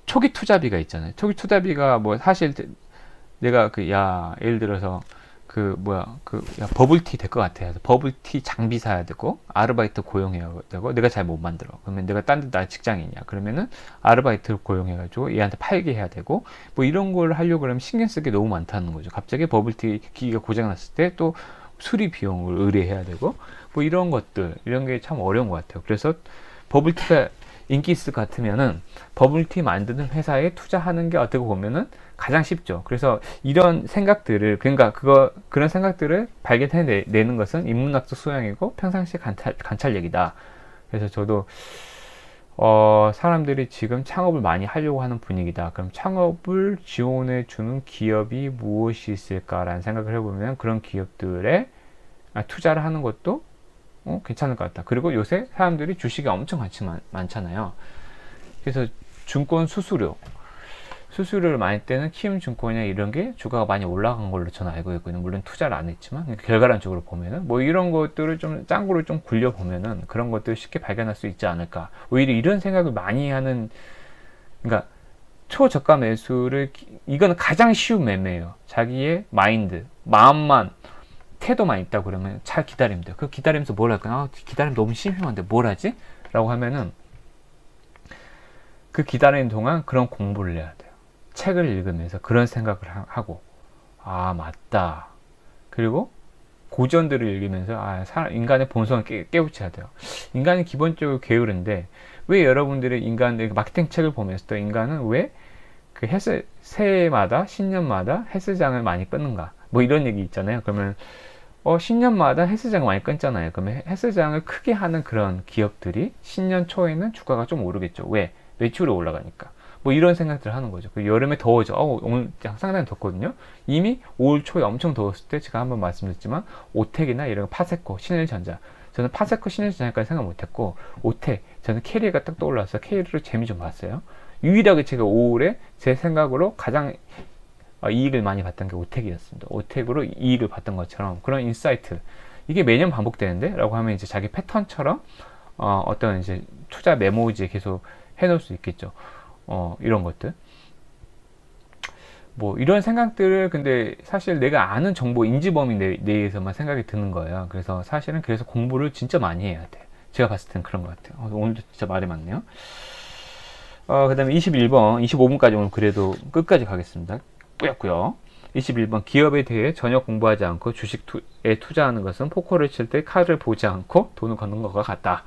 초기 투자비가 있잖아요. 초기 투자비가 뭐 사실 내가 예를 들어서 버블티 될 것 같아요. 버블티 장비 사야 되고 아르바이트 고용해야 되고 내가 잘 못 만들어. 그러면 내가 딴 데 나 직장이냐? 그러면은 아르바이트를 고용해가지고 얘한테 팔게 해야 되고 뭐 이런 걸 하려고 그러면 신경 쓸 게 너무 많다는 거죠. 갑자기 버블티 기기가 고장났을 때 또 수리 비용을 의뢰해야 되고 뭐 이런 게 참 어려운 것 같아요. 그래서 버블티가 인기 있을 것 같으면은 버블티 만드는 회사에 투자하는 게 어떻게 보면은 가장 쉽죠. 그래서 이런 생각들을 그런 생각들을 발견해내는 것은 인문학적 소양이고 평상시 관찰력이다. 그래서 저도 사람들이 지금 창업을 많이 하려고 하는 분위기다. 그럼 창업을 지원해 주는 기업이 무엇이 있을까라는 생각을 해보면 그런 기업들에 투자를 하는 것도 괜찮을 것 같다. 그리고 요새 사람들이 주식이 엄청 많잖아요. 그래서 증권 수수료를 많이 떼는 키움증권이나 이런 게 주가가 많이 올라간 걸로 저는 알고 있거든요. 물론 투자를 안 했지만 결과론적으로 보면은 뭐 이런 것들을 좀 짱구를 좀 굴려 보면은 그런 것들을 쉽게 발견할 수 있지 않을까. 오히려 이런 생각을 많이 하는 그러니까 초저가 매수를 이거는 가장 쉬운 매매예요. 자기의 마인드, 마음만 태도만 있다 그러면 잘 기다리면 돼요. 그 기다리면서 뭘 할까? 기다리면 너무 심심한데 뭘 하지? 라고 하면은 그 기다리는 동안 그런 공부를 해야 돼요. 책을 읽으면서 그런 생각을 하고 맞다. 그리고 고전들을 읽으면서 인간의 본성을 깨우쳐야 돼요. 인간이 기본적으로 게으른데 왜 여러분들이 인간의 마케팅 책을 보면서 또 인간은 왜 그 새해마다 신년마다 헬스장을 많이 끊는가? 뭐 이런 얘기 있잖아요. 그러면 신년마다 헬스장을 많이 끊잖아요. 그러면 헬스장을 크게 하는 그런 기업들이 신년 초에는 주가가 좀 오르겠죠. 왜? 매출이 올라가니까. 뭐 이런 생각들을 하는 거죠. 여름에 더워져. 오늘 상당히 덥거든요. 이미 5월 초에 엄청 더웠을 때 제가 한번 말씀드렸지만 오텍이나 이런 파세코, 신일전자. 저는 파세코, 신일전자까지 생각 못했고 오텍, 저는 캐리가 딱 떠올라서 캐리를 재미 좀 봤어요. 유일하게 제가 5월에 제 생각으로 가장 이익을 많이 봤던 게 오텍이었습니다. 오텍으로 이익을 봤던 것처럼 그런 인사이트 이게 매년 반복되는데 라고 하면 이제 자기 패턴처럼 어떤 이제 투자 메모지에 계속 해놓을 수 있겠죠. 이런 것들 뭐 이런 생각들을 근데 사실 내가 아는 정보 인지 범위 내에서만 생각이 드는 거예요. 그래서 사실은 그래서 공부를 진짜 많이 해야 돼. 제가 봤을 땐 그런 것 같아요. 오늘도 진짜 말이 많네요. 그 다음에 21번 25분까지 오늘 그래도 끝까지 가겠습니다. 꾸였고요. 21번 기업에 대해 전혀 공부하지 않고 주식에 투자하는 것은 포커를 칠 때 카드를 보지 않고 돈을 걷는 것과 같다.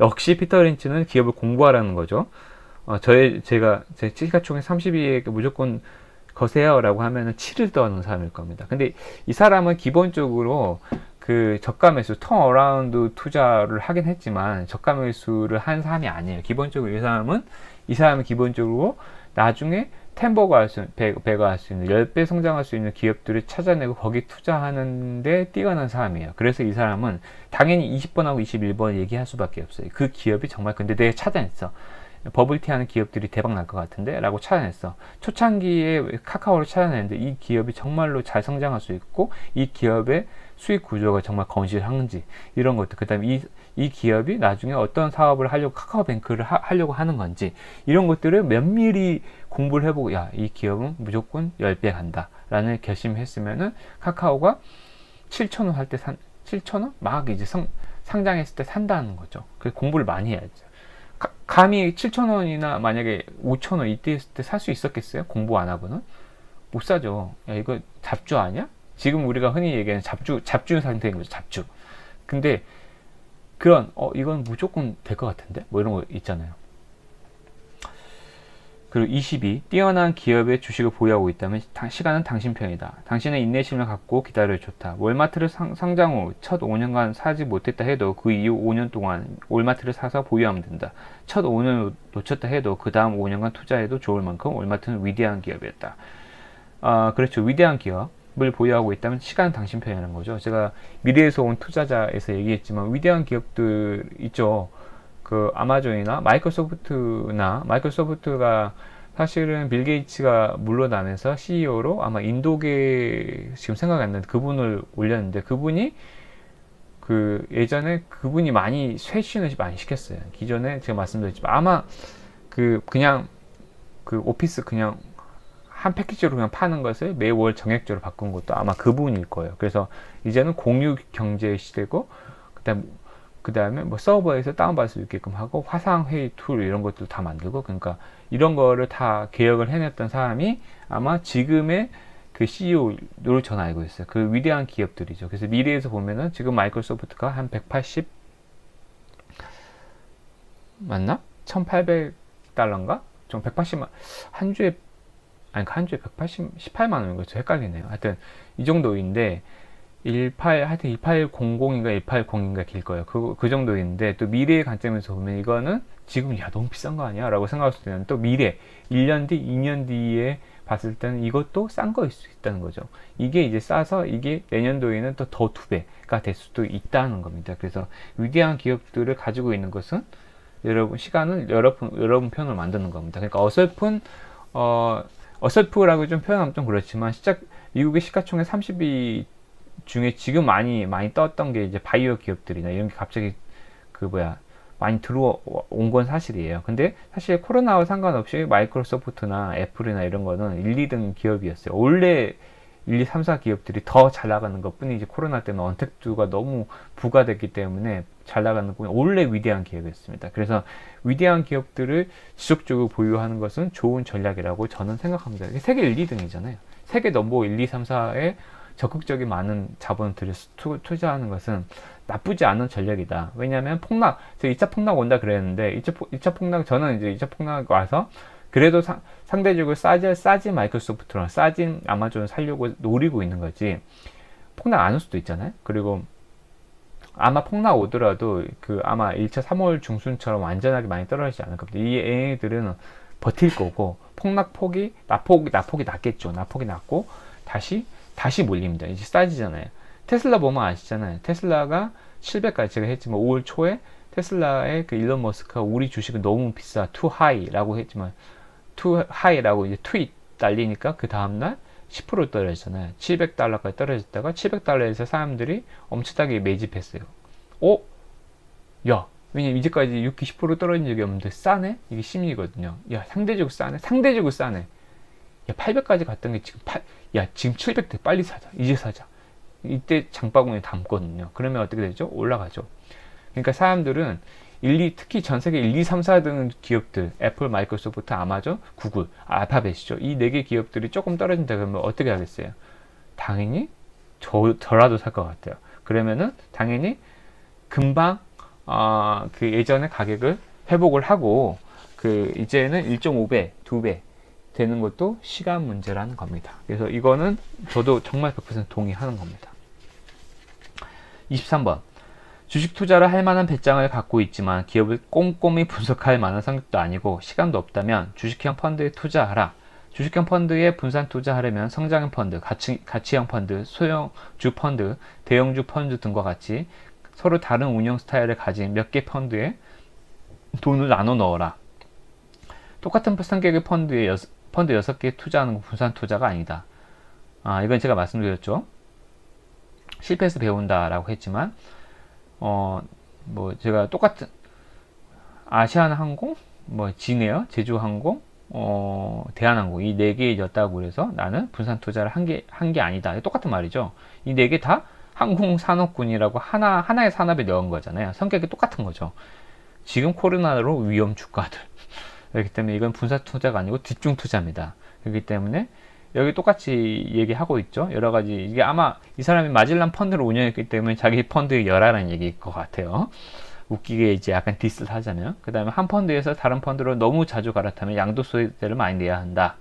역시 피터 린치는 기업을 공부하라는 거죠. 제 시가총액 32에 무조건 거세요 라고 하면은 7을 더하는 사람일 겁니다. 근데 이 사람은 기본적으로 그 저가 매수 턴어라운드 투자를 하긴 했지만 저가 매수를 한 사람이 아니에요. 기본적으로 이 사람은 기본적으로 나중에 배가 할 수 있는 10배 성장할 수 있는 기업들을 찾아내고 거기 투자하는데 뛰어난 사람이에요. 그래서 이 사람은 당연히 20번하고 21번 얘기할 수밖에 없어요. 그 기업이 정말 근데 내가 찾아냈어. 버블티 하는 기업들이 대박 날 것 같은데 라고 찾아냈어. 초창기에 카카오를 찾아냈는데 이 기업이 정말로 잘 성장할 수 있고 이 기업의 수익 구조가 정말 건실한지 이런 것들 그 다음에 이 기업이 나중에 어떤 사업을 하려고 카카오뱅크를 하려고 하는 건지 이런 것들을 면밀히 공부를 해보고 이 기업은 무조건 10배 간다 라는 결심을 했으면은 카카오가 7,000원 할 때 7,000원? 막 이제 상장했을 때 산다는 거죠. 그래서 공부를 많이 해야죠. 감히 7,000원이나 만약에 5,000원 이때 했을 때 살 수 있었겠어요? 공부 안 하고는? 못 사죠. 이거 잡주 아니야? 지금 우리가 흔히 얘기하는 잡주 상태인 거죠. 잡주. 근데 이건 무조건 될 것 같은데? 뭐 이런 거 있잖아요. 그리고 22. 뛰어난 기업의 주식을 보유하고 있다면 시간은 당신 편이다. 당신의 인내심을 갖고 기다려 좋다. 월마트를 상장 후 첫 5년간 사지 못했다 해도 그 이후 5년 동안 월마트를 사서 보유하면 된다. 첫 5년을 놓쳤다 해도 그 다음 5년간 투자해도 좋을 만큼 월마트는 위대한 기업이었다. 그렇죠. 위대한 기업을 보유하고 있다면 시간은 당신 편이라는 거죠. 제가 미래에서 온 투자자에서 얘기했지만 위대한 기업들 있죠. 그 아마존이나 마이크로소프트가 사실은 빌 게이츠가 물러나면서 CEO로 아마 인도계 지금 생각이 안 나는데 그분을 올렸는데 그분이 그 예전에 그분이 많이 쇄신을 많이 시켰어요. 기존에 제가 말씀드렸지만 아마 그 그냥 그 오피스 그냥 한 패키지로 그냥 파는 것을 매월 정액제로 바꾼 것도 아마 그분일 거예요. 그래서 이제는 공유 경제 시대고 그 다음에 뭐 서버에서 다운받을 수 있게끔 하고 화상회의 툴 이런 것도 다 만들고 그러니까 이런 거를 다 개혁을 해냈던 사람이 아마 지금의 그 CEO를 저는 알고 있어요. 그 위대한 기업들이죠. 그래서 미래에서 보면은 지금 마이크로소프트가 한 180 맞나? 1800달러인가? 좀 180만 한 주에 아니 한 주에 18만 원인 거죠. 헷갈리네요. 하여튼 이 정도인데 1800인가 1810인가 길 거예요. 그 정도인데 또 미래의 관점에서 보면 이거는 지금 야 너무 비싼 거 아니야? 라고 생각할 수도 있는데 또 미래 1년 뒤, 2년 뒤에 봤을 때는 이것도 싼 거일 수 있다는 거죠. 이게 이제 싸서 이게 내년도에는 또 더 2배가 될 수도 있다는 겁니다. 그래서 위대한 기업들을 가지고 있는 것은 여러분 시간을 여러분 편으로 만드는 겁니다. 그러니까 어설프라고 좀 표현하면 좀 그렇지만 미국의 시가총액 30위 중에 지금 많이 떴던 게 이제 바이오 기업들이나 이런 게 갑자기 많이 들어온 건 사실이에요. 근데 사실 코로나와 상관없이 마이크로소프트나 애플이나 이런 거는 1, 2등 기업이었어요. 원래 1, 2, 3, 4 기업들이 더 잘 나가는 것 뿐이지 코로나 때문에 언택트가 너무 부과됐기 때문에 잘 나가는 뿐이 원래 위대한 기업이었습니다. 그래서 위대한 기업들을 지속적으로 보유하는 것은 좋은 전략이라고 저는 생각합니다. 세계 1, 2등이잖아요. 세계 넘버 1, 2, 3, 4에 적극적인 많은 자본들을 투자하는 것은 나쁘지 않은 전략이다. 왜냐하면 제가 2차 폭락 온다 그랬는데 2차 폭락 저는 이제 2차 폭락 와서 그래도 상대적으로 싸진 마이크로소프트랑 싸진 아마존을 살려고 노리고 있는 거지. 폭락 안 올 수도 있잖아요. 그리고 아마 폭락 오더라도 아마 1차 3월 중순처럼 완전하게 많이 떨어지지 않을 겁니다. 이 애들은 버틸 거고 폭락폭이 낙폭이 낮겠죠. 낙폭이 낮고 다시 몰립니다. 이제 싸지잖아요. 테슬라 보면 아시잖아요. 테슬라가 700까지 제가 했지만 5월 초에 테슬라의 그 일론 머스크가 우리 주식은 너무 비싸, too high라고 했지만 too high라고 이제 트윗 날리니까 그 다음날 10% 떨어졌잖아요. 700달러까지 떨어졌다가 700달러에서 사람들이 엄청나게 매집했어요. 야, 왜냐면 이제까지 6, 10% 떨어진 적이 없는데 싸네? 이게 심리거든요. 야, 상대적으로 싸네. 야, 800까지 갔던 게 지금 700대 빨리 사자. 이제 사자. 이때 장바구니에 담거든요. 그러면 어떻게 되죠? 올라가죠. 그러니까 사람들은 특히 전 세계 1, 2, 3, 4등 기업들, 애플, 마이크로소프트, 아마존, 구글, 알파벳이죠. 이 4개 기업들이 조금 떨어진다 그러면 어떻게 하겠어요? 당연히 저라도 살 것 같아요. 그러면은 당연히 금방 그 예전의 가격을 회복을 하고 이제는 1.5배, 2배 되는 것도 시간 문제라는 겁니다. 그래서 이거는 저도 정말 100% 동의하는 겁니다. 23번. 주식 투자를 할 만한 배짱을 갖고 있지만 기업을 꼼꼼히 분석할 만한 성격도 아니고 시간도 없다면 주식형 펀드에 투자하라. 주식형 펀드에 분산 투자하려면 성장형 펀드, 가치형 펀드, 소형주 펀드, 대형주 펀드 등과 같이 서로 다른 운영 스타일을 가진 몇 개 펀드에 돈을 나눠 넣어라. 똑같은 성격의 펀드 6개 투자하는 건 분산 투자가 아니다. 이건 제가 말씀드렸죠. 실패해서 배운다라고 했지만 제가 똑같은 아시아나항공, 진에어, 제주항공, 대한항공 이 4개였다고 그래서 나는 분산 투자를 한 게 아니다. 똑같은 말이죠. 이 4개 다 항공산업군이라고 하나의 산업에 넣은 거잖아요. 성격이 똑같은 거죠. 지금 코로나로 위험 주가들. 그렇기 때문에 이건 분산 투자가 아니고 집중 투자입니다. 그렇기 때문에 여기 똑같이 얘기하고 있죠. 여러 가지 이게 아마 이 사람이 마젤란 펀드를 운영했기 때문에 자기 펀드에 열하라는 얘기일 것 같아요. 웃기게 이제 약간 디스를 하자면. 그 다음에 한 펀드에서 다른 펀드로 너무 자주 갈아타면 양도소득세를 많이 내야 한다.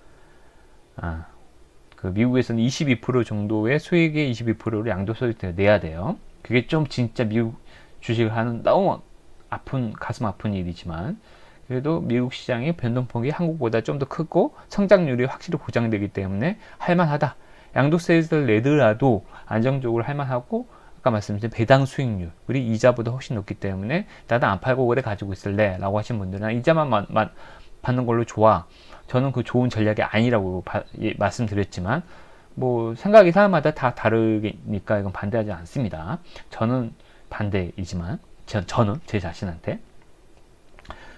그 미국에서는 22% 정도의 수익의 22%를 양도소득세를 내야 돼요. 그게 좀 진짜 미국 주식을 하는 너무 가슴 아픈 일이지만, 그래도 미국 시장의 변동폭이 한국보다 좀 더 크고 성장률이 확실히 보장되기 때문에 할만하다. 양도세를 내더라도 안정적으로 할만하고, 아까 말씀드린 배당 수익률, 우리 이자보다 훨씬 높기 때문에 나도 안 팔고 오래 가지고 있을래 라고 하신 분들은 이자만 받는 걸로 좋아. 저는 그 좋은 전략이 아니라고 말씀드렸지만, 뭐 생각이 사람마다 다 다르니까 이건 반대하지 않습니다. 저는 반대이지만, 저는 제 자신한테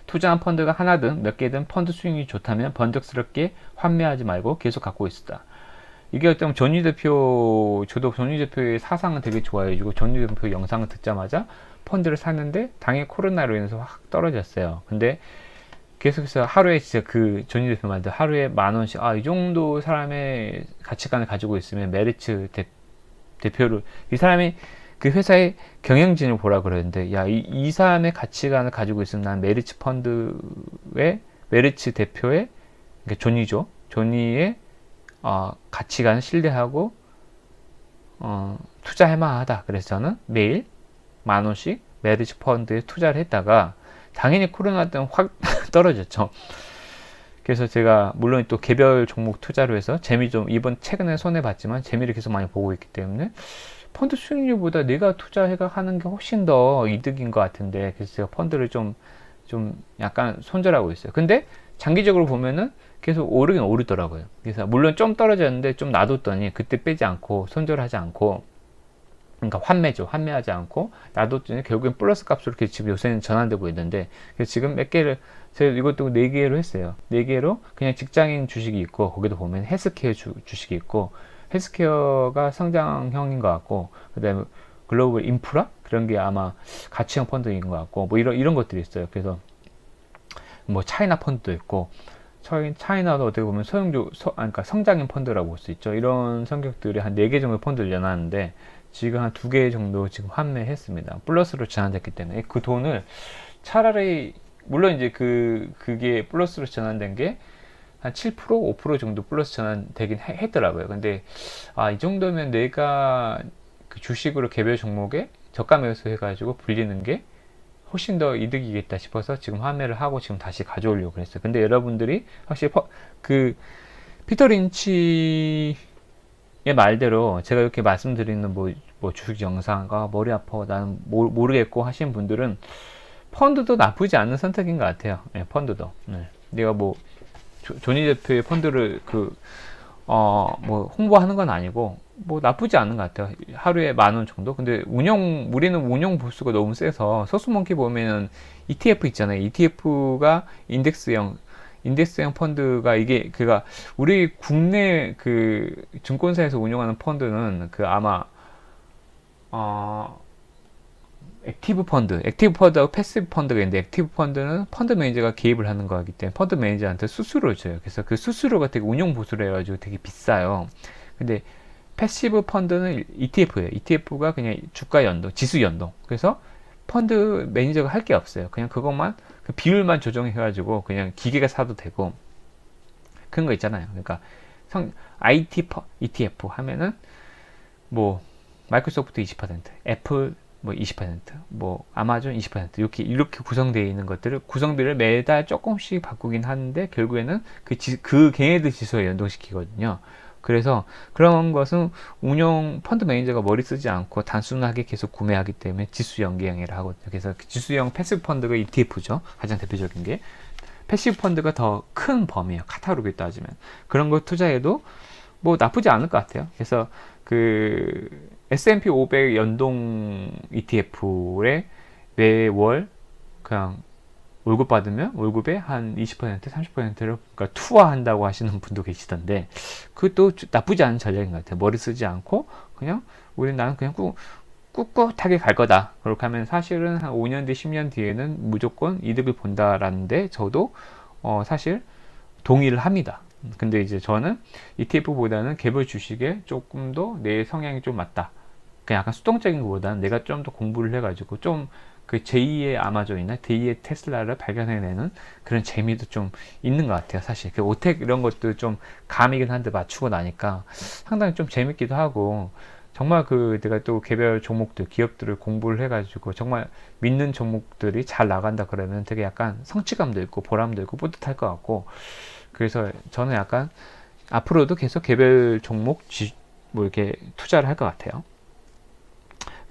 투자한 펀드가 하나든 몇 개든 펀드 수익률이 좋다면 번쩍스럽게 환매하지 말고 계속 갖고 있었다. 이게 어떤 저도 전유 대표의 사상은 되게 좋아해주고, 전유 대표 영상을 듣자마자 펀드를 샀는데 당연히 코로나로 인해서 확 떨어졌어요. 근데 계속해서 하루에 진짜 그 전유 대표 말대로 하루에 10,000원씩, 이 정도 사람의 가치관을 가지고 있으면 메리츠 대표를, 이 사람이 그 회사의 경영진을 보라 그러는데, 이 사람의 가치관을 가지고 있으면 난 메리츠 펀드의 메리츠 대표의, 그러니까 조니의 가치관을 신뢰하고 투자할 만하다. 그래서 저는 매일 10,000원씩 메리츠 펀드에 투자를 했다가 당연히 코로나 때문에 확 떨어졌죠. 그래서 제가 물론 또 개별 종목 투자로 해서 이번 최근에 손해봤지만 재미를 계속 많이 보고 있기 때문에 펀드 수익률보다 내가 하는 게 훨씬 더 이득인 것 같은데, 그래서 제가 펀드를 좀 약간 손절하고 있어요. 근데 장기적으로 보면은 계속 오르긴 오르더라고요. 그래서 물론 좀 떨어졌는데 좀 놔뒀더니 그때 빼지 않고 손절하지 않고, 그러니까 환매하지 않고 놔뒀더니 결국엔 플러스 값으로 이렇게 지금 요새는 전환되고 있는데, 그래서 지금 몇 개를 제가 이것도 4개로 했어요. 4개로 그냥 직장인 주식이 있고, 거기도 보면 헬스케어 주식이 있고, 헬스케어가 성장형인 것 같고, 그 다음에 글로벌 인프라? 그런 게 아마 가치형 펀드인 것 같고, 뭐 이런 것들이 있어요. 그래서 뭐 차이나 펀드도 있고, 차이나도 어떻게 보면 그러니까 성장형 펀드라고 볼 수 있죠. 이런 성격들이 한 4개 정도 펀드를 내놨는데, 지금 한 2개 정도 지금 환매했습니다. 플러스로 전환됐기 때문에 그 돈을 차라리, 물론 이제 그게 플러스로 전환된 게 한 7%, 5% 정도 플러스 전환되긴 했더라고요. 근데 이 정도면 내가 그 주식으로 개별 종목에 저가 매수 해가지고 불리는 게 훨씬 더 이득이겠다 싶어서 지금 환매를 하고 지금 다시 가져오려고 그랬어요. 근데 여러분들이 확실히 피터 린치의 말대로 제가 이렇게 말씀드리는 뭐 주식 영상과 머리 아파 나는 모르겠고 하신 분들은 펀드도 나쁘지 않은 선택인 것 같아요. 네, 펀드도. 네. 내가 뭐 조니 대표의 펀드를 뭐 홍보하는 건 아니고 뭐 나쁘지 않은 것 같아요. 하루에 10,000원 정도. 근데 우리는 운용 보수가 너무 세서, 소스모nkey 보면은 ETF 있잖아요. ETF가 인덱스형 펀드가, 이게 우리 국내 그 증권사에서 운영하는 펀드는 아마 액티브 펀드하고 패시브 펀드가 있는데, 액티브 펀드는 펀드 매니저가 개입을 하는 거기 때문에 펀드 매니저한테 수수료를 줘요. 그래서 그 수수료가 되게 운용 보수로 해가지고 되게 비싸요. 근데 패시브 펀드는 ETF예요. ETF가 그냥 주가 연동, 지수 연동. 그래서 펀드 매니저가 할 게 없어요. 그냥 그것만, 그 비율만 조정해가지고 그냥 기계가 사도 되고, 그런 거 있잖아요. 그러니까 IT ETF 하면은 뭐 마이크로소프트 20%, 애플 뭐 20%, 뭐 아마존 20%, 이렇게 구성되어 있는 구성비를 매달 조금씩 바꾸긴 하는데, 결국에는 그 걔네들 지수에 연동시키거든요. 그래서 그런 것은 펀드 매니저가 머리 쓰지 않고 단순하게 계속 구매하기 때문에 지수 연계형이라 하거든요. 그래서 지수형 패시브 펀드가 ETF죠. 가장 대표적인 게. 패시브 펀드가 더 큰 범위예요. 카탈로그에 따지면. 그런 거 투자해도 뭐 나쁘지 않을 것 같아요. 그래서 S&P 500 연동 ETF에 매월 그냥 월급 받으면 월급에 한 20%, 30%를 그러니까 투하한다고 하시는 분도 계시던데, 그것도 나쁘지 않은 전략인 것 같아요. 머리 쓰지 않고 그냥 나는 그냥 꿋꿋하게 갈 거다. 그렇게 하면 사실은 한 5년 뒤, 10년 뒤에는 무조건 이득을 본다라는데, 저도 사실 동의를 합니다. 근데 이제 저는 ETF보다는 개별 주식에 조금 더 내 성향이 좀 맞다. 그냥 약간 수동적인 것보다는 내가 좀 더 공부를 해가지고 좀 그 제2의 아마존이나 제2의 테슬라를 발견해내는 그런 재미도 좀 있는 것 같아요. 사실 그 오텍 이런 것도 좀 감이긴 한데 맞추고 나니까 상당히 좀 재밌기도 하고, 정말 그 내가 또 개별 종목들 기업들을 공부를 해가지고 정말 믿는 종목들이 잘 나간다 그러면 되게 약간 성취감도 있고 보람도 있고 뿌듯할 것 같고, 그래서 저는 약간 앞으로도 계속 개별 종목 뭐 이렇게 투자를 할 것 같아요.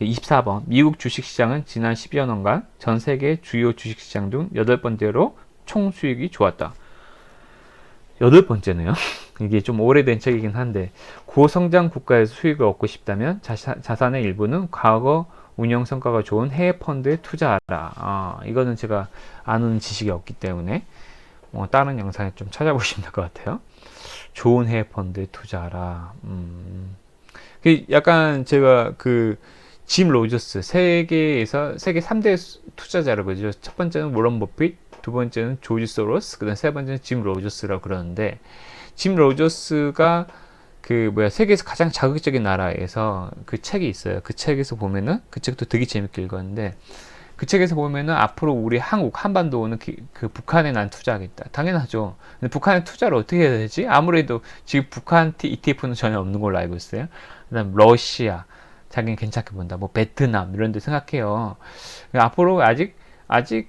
24번, 미국 주식시장은 지난 10여 년간 전 세계 주요 주식시장 중 8번째로 총 수익이 좋았다. 8번째네요. 이게 좀 오래된 책이긴 한데, 고성장 국가에서 수익을 얻고 싶다면 자산의 일부는 과거 운영 성과가 좋은 해외 펀드에 투자하라. 이거는 제가 아는 지식이 없기 때문에 다른 영상에 좀 찾아보시면 될 것 같아요. 좋은 해외 펀드에 투자하라. 약간 제가 짐 로저스, 세계 3대 투자자라고 그러죠. 첫 번째는 워런 버핏, 두 번째는 조지 소로스, 그다음 세 번째는 짐 로저스라고 그러는데, 짐 로저스가 세계에서 가장 자극적인 나라에서 그 책이 있어요. 그 책에서 보면은, 그 책도 되게 재밌게 읽었는데, 그 책에서 보면은 앞으로 우리 한반도는 북한에 난 투자하겠다. 당연하죠. 근데 북한에 투자를 어떻게 해야 되지? 아무래도 지금 북한 ETF는 전혀 없는 걸로 알고 있어요. 그다음 러시아, 자기는 괜찮게 본다. 뭐 베트남 이런 데 생각해요. 앞으로 아직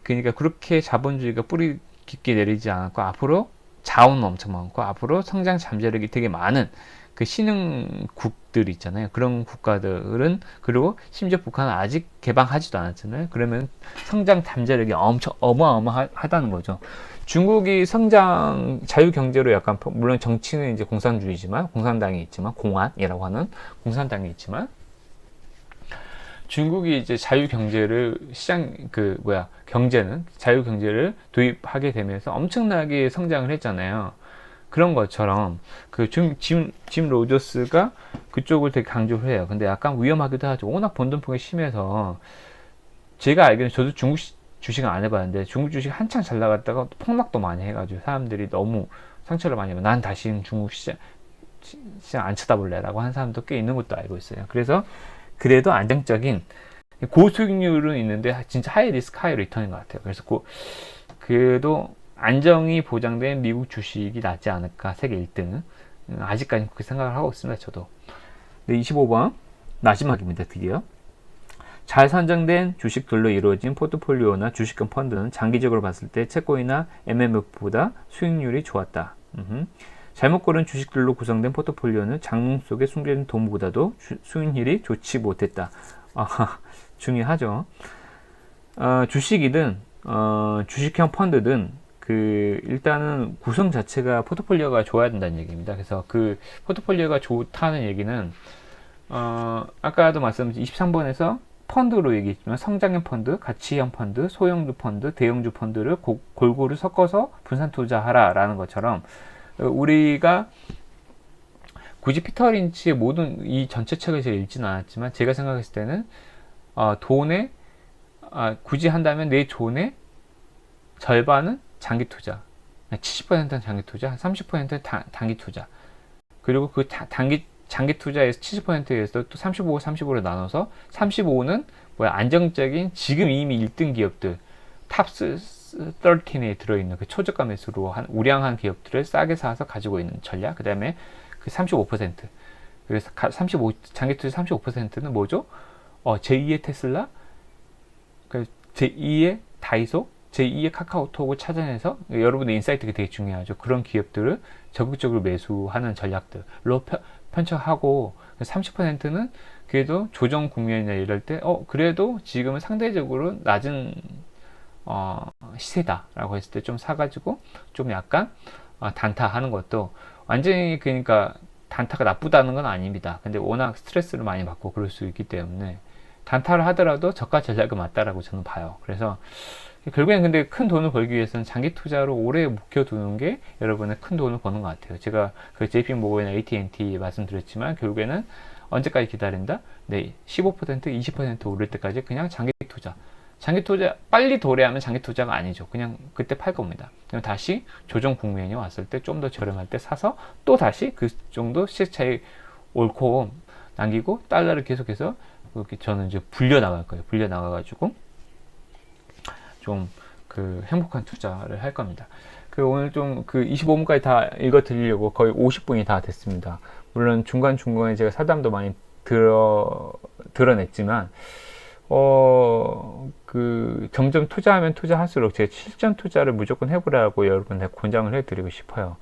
그러니까 그렇게 자본주의가 뿌리 깊게 내리지 않았고, 앞으로 자원은 엄청 많고, 앞으로 성장 잠재력이 되게 많은 그 신흥국들 있잖아요. 그런 국가들은, 그리고 심지어 북한은 아직 개방하지도 않았잖아요. 그러면 성장 잠재력이 엄청 어마어마하다는 거죠. 중국이 성장 자유경제로 약간, 물론 정치는 이제 공산주의지만, 공산당이 있지만, 공안이라고 하는 공산당이 있지만, 중국이 이제 자유경제를 경제는 자유경제를 도입하게 되면서 엄청나게 성장을 했잖아요. 그런 것처럼 짐 로저스가 그쪽을 되게 강조를 해요. 근데 약간 위험하기도 하죠. 워낙 변동폭이 심해서. 제가 알기로는, 저도 중국 주식은 안 해봤는데, 중국 주식 한창 잘 나갔다가 폭락도 많이 해가지고 사람들이 너무 상처를 많이 받아요. 난 다시는 중국 시장 안 쳐다볼래 라고 하는 사람도 꽤 있는 것도 알고 있어요. 그래서 그래도 안정적인 고수익률은 있는데 진짜 하이 리스크 하이 리턴인 것 같아요. 그래서 그래도 안정이 보장된 미국 주식이 낫지 않을까. 세계 1등 아직까지 그렇게 생각을 하고 있습니다. 저도. 네, 25번 마지막입니다. 드디어. 잘 선정된 주식들로 이루어진 포트폴리오나 주식형 펀드는 장기적으로 봤을 때 채권이나 MMF보다 수익률이 좋았다. 잘못 고른 주식들로 구성된 포트폴리오는 장롱 속에 숨겨진 돈보다도 수익률이 좋지 못했다. 중요하죠. 주식이든 주식형 펀드든 일단은 구성 자체가 포트폴리오가 좋아야 된다는 얘기입니다. 그래서 그 포트폴리오가 좋다는 얘기는 아까도 말씀드린 23번에서 펀드로 얘기했지만, 성장형 펀드, 가치형 펀드, 소형주 펀드, 대형주 펀드를 골고루 섞어서 분산 투자하라라는 것처럼, 우리가 굳이 피터 린치의 모든 이 전체 책을 제가 읽지는 않았지만, 제가 생각했을 때는 굳이 한다면 내 돈의 절반은 장기 투자, 70%는 장기 투자, 30%는 단기 투자, 그리고 장기 투자에서 70%에서 또 35, 35로 나눠서 35는 안정적인 지금 이미 1등 기업들, 탑스 13에 들어있는 그 초저가 매수로 우량한 기업들을 싸게 사서 가지고 있는 전략. 그 다음에 그 35%. 그래서 장기 투자 35%는 뭐죠? 제2의 테슬라, 제2의 다이소, 제2의 카카오톡을 찾아내서, 여러분의 인사이트가 되게 중요하죠. 그런 기업들을 적극적으로 매수하는 전략들로 편착하고, 30%는 그래도 조정 국면이나 이럴 때 그래도 지금은 상대적으로 낮은 시세다라고 했을 때 좀 사가지고 좀 약간 단타하는 것도, 완전히 그러니까 단타가 나쁘다는 건 아닙니다. 근데 워낙 스트레스를 많이 받고 그럴 수 있기 때문에 단타를 하더라도 저가 전략이 맞다라고 저는 봐요. 그래서 결국엔 근데 큰 돈을 벌기 위해서는 장기 투자로 오래 묵혀두는 게 여러분의 큰 돈을 버는 것 같아요. 제가 그 JP 모건이나 AT&T 말씀드렸지만, 결국에는 언제까지 기다린다? 네, 15%, 20% 오를 때까지 그냥 장기 투자. 장기 투자 빨리 도래하면 장기 투자가 아니죠. 그냥 그때 팔 겁니다. 그럼 다시 조정 국면이 왔을 때 좀 더 저렴할 때 사서 또 다시 그 정도 시세 차이 옳고 남기고 달러를 계속해서 저는 이제 불려 나갈 거예요. 불려 나가가지고 좀 그 행복한 투자를 할 겁니다. 그 오늘 좀 그 25분까지 다 읽어 드리려고 거의 50분이 다 됐습니다. 물론 중간중간에 제가 사담도 많이 드러냈지만, 그 점점 투자하면 투자할수록 제가 실전 투자를 무조건 해보라고 여러분한테 권장을 해드리고 싶어요.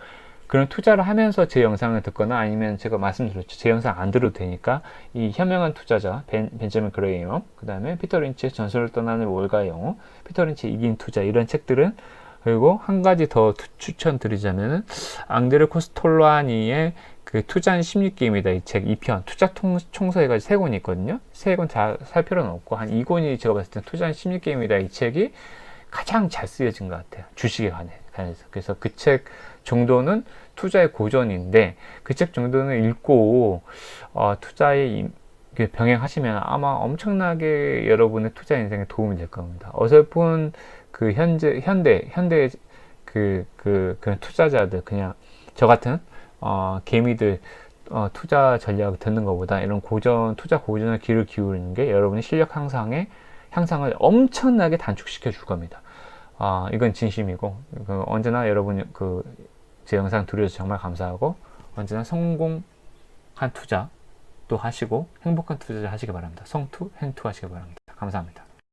그런 투자를 하면서 제 영상을 듣거나, 아니면 제가 말씀드렸죠, 제 영상 안 들어도 되니까 이 현명한 투자자 벤저민 그레이엄, 그 다음에 피터 린치의 전설을 떠나는 월가의 영웅, 피터 린치의 이긴 투자, 이런 책들은, 그리고 한 가지 더 추천드리자면은 앙드레 코스톨라니의 그 투자는 심리게임이다, 이 책 2편 투자 총서 해가지고 3권이 있거든요. 3권 다 살 필요는 없고 한 2권이 제가 봤을 때 투자는 심리게임이다, 이 책이 가장 잘 쓰여진 것 같아요, 주식에 관해서. 그래서 그 책 정도는 투자의 고전인데, 그 책 정도는 읽고 투자에 병행하시면 아마 엄청나게 여러분의 투자 인생에 도움이 될 겁니다. 어설픈 그 현대 그런 투자자들, 그냥 저 같은 개미들 투자 전략 듣는 것보다 이런 투자 고전에 귀를 기울이는 게 여러분의 실력 향상을 엄청나게 단축시켜 줄 겁니다. 이건 진심이고, 언제나 여러분 제 영상 들으셔서 정말 감사하고, 언제나 성공한 투자 또 하시고 행복한 투자 하시기 바랍니다. 성투, 행투 하시기 바랍니다. 감사합니다.